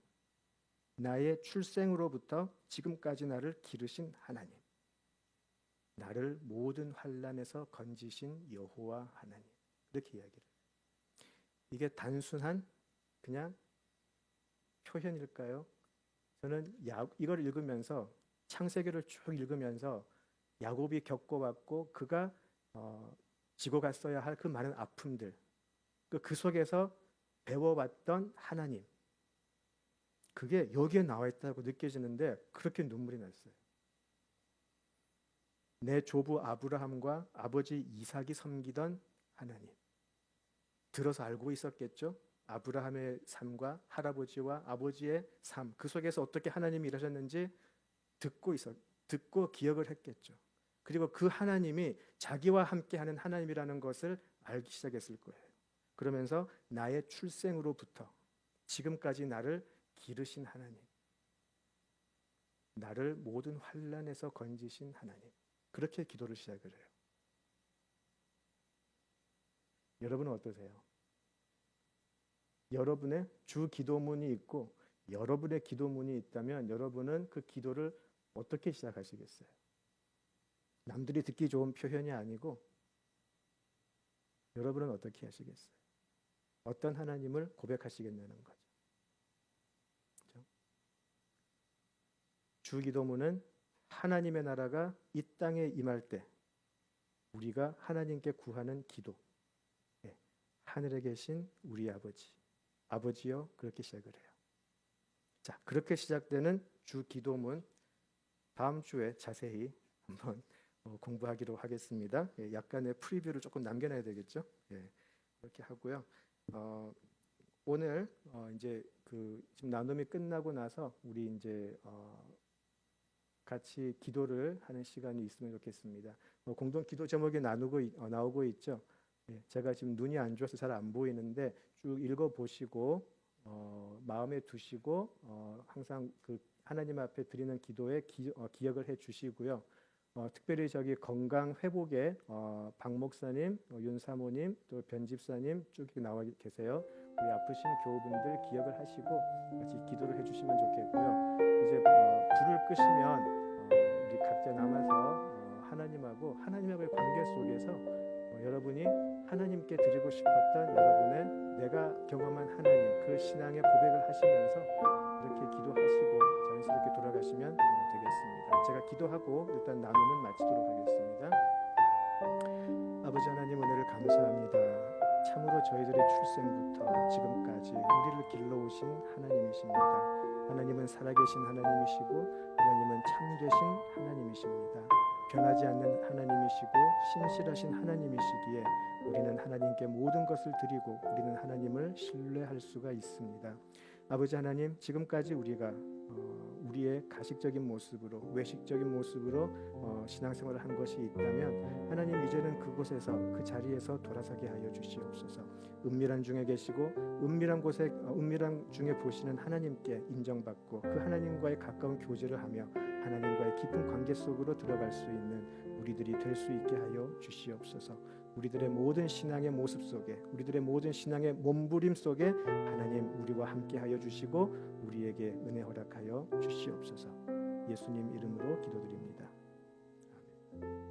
나의 출생으로부터 지금까지 나를 기르신 하나님, 나를 모든 환난에서 건지신 여호와 하나님, 이렇게 이야기를 해요. 이게 단순한 그냥 표현일까요? 저는 이걸 읽으면서 창세기를 쭉 읽으면서 야곱이 겪어왔고 그가 지고 갔어야 할 그 많은 아픔들, 그 속에서 배워왔던 하나님, 그게 여기에 나와 있다고 느껴지는데 그렇게 눈물이 났어요. 내 조부 아브라함과 아버지 이삭이 섬기던 하나님, 들어서 알고 있었겠죠? 아브라함의 삶과 할아버지와 아버지의 삶, 그 속에서 어떻게 하나님이 일하셨는지 듣고 기억을 했겠죠. 그리고 그 하나님이 자기와 함께하는 하나님이라는 것을 알기 시작했을 거예요. 그러면서 나의 출생으로부터 지금까지 나를 기르신 하나님, 나를 모든 환난에서 건지신 하나님, 그렇게 기도를 시작을 해요. 여러분은 어떠세요? 여러분의 주 기도문이 있고 여러분의 기도문이 있다면 여러분은 그 기도를 어떻게 시작하시겠어요? 남들이 듣기 좋은 표현이 아니고 여러분은 어떻게 하시겠어요? 어떤 하나님을 고백하시겠냐는 거죠. 그렇죠? 주 기도문은 하나님의 나라가 이 땅에 임할 때 우리가 하나님께 구하는 기도. 하늘에 계신 우리 아버지, 아버지여, 그렇게 시작을 해요. 자, 그렇게 시작되는 주 기도문 다음 주에 자세히 한번 공부하기로 하겠습니다. 약간의 프리뷰를 조금 남겨놔야 되겠죠. 그렇게 하고요. 오늘 이제 그 지금 나눔이 끝나고 나서 우리 이제 같이 기도를 하는 시간이 있으면 좋겠습니다. 공동 기도 제목이 나오고 있죠. 예, 제가 지금 눈이 안 좋아서 잘 안 보이는데 쭉 읽어 보시고 마음에 두시고 항상 그 하나님 앞에 드리는 기도에 기억을 해 주시고요. 특별히 저기 건강 회복에 박 목사님, 윤 사모님, 또 변 집사님 쭉 나와 계세요. 우리 아프신 교우분들 기억을 하시고 같이 기도를 해주시면 좋겠고요. 이제 불을 끄시면 우리 각자 남아서 하나님하고의 관계 속에서 여러분이 하나님께 드리고 싶었던 여러분의 내가 경험한 하나님 그 신앙의 고백을 하시면서 이렇게 기도하시고 자연스럽게 돌아가시면 되겠습니다. 제가 기도하고 일단 나눔은 마치도록 하겠습니다. 아버지 하나님 은혜를 감사합니다. 참으로 저희들의 출생부터 지금까지 우리를 길러오신 하나님이십니다. 하나님은 살아계신 하나님이시고 하나님은 참되신 하나님이십니다. 변하지 않는 하나님이시고 신실하신 하나님이시기에 우리는 하나님께 모든 것을 드리고 우리는 하나님을 신뢰할 수가 있습니다. 아버지 하나님, 지금까지 우리가 우리의 가식적인 모습으로 외식적인 모습으로 신앙생활을 한 것이 있다면 하나님 이제는 그곳에서 그 자리에서 돌아서게 하여 주시옵소서. 은밀한 중에 계시고 은밀한 중에 보시는 하나님께 인정받고 그 하나님과의 가까운 교제를 하며 하나님과의 깊은 관계 속으로 들어갈 수 있는 우리들이 될 수 있게 하여 주시옵소서. 우리들의 모든 신앙의 모습 속에 우리들의 모든 신앙의 몸부림 속에 하나님 우리와 함께 하여 주시고 우리에게 은혜 허락하여 주시옵소서. 예수님 이름으로 기도드립니다. 아멘.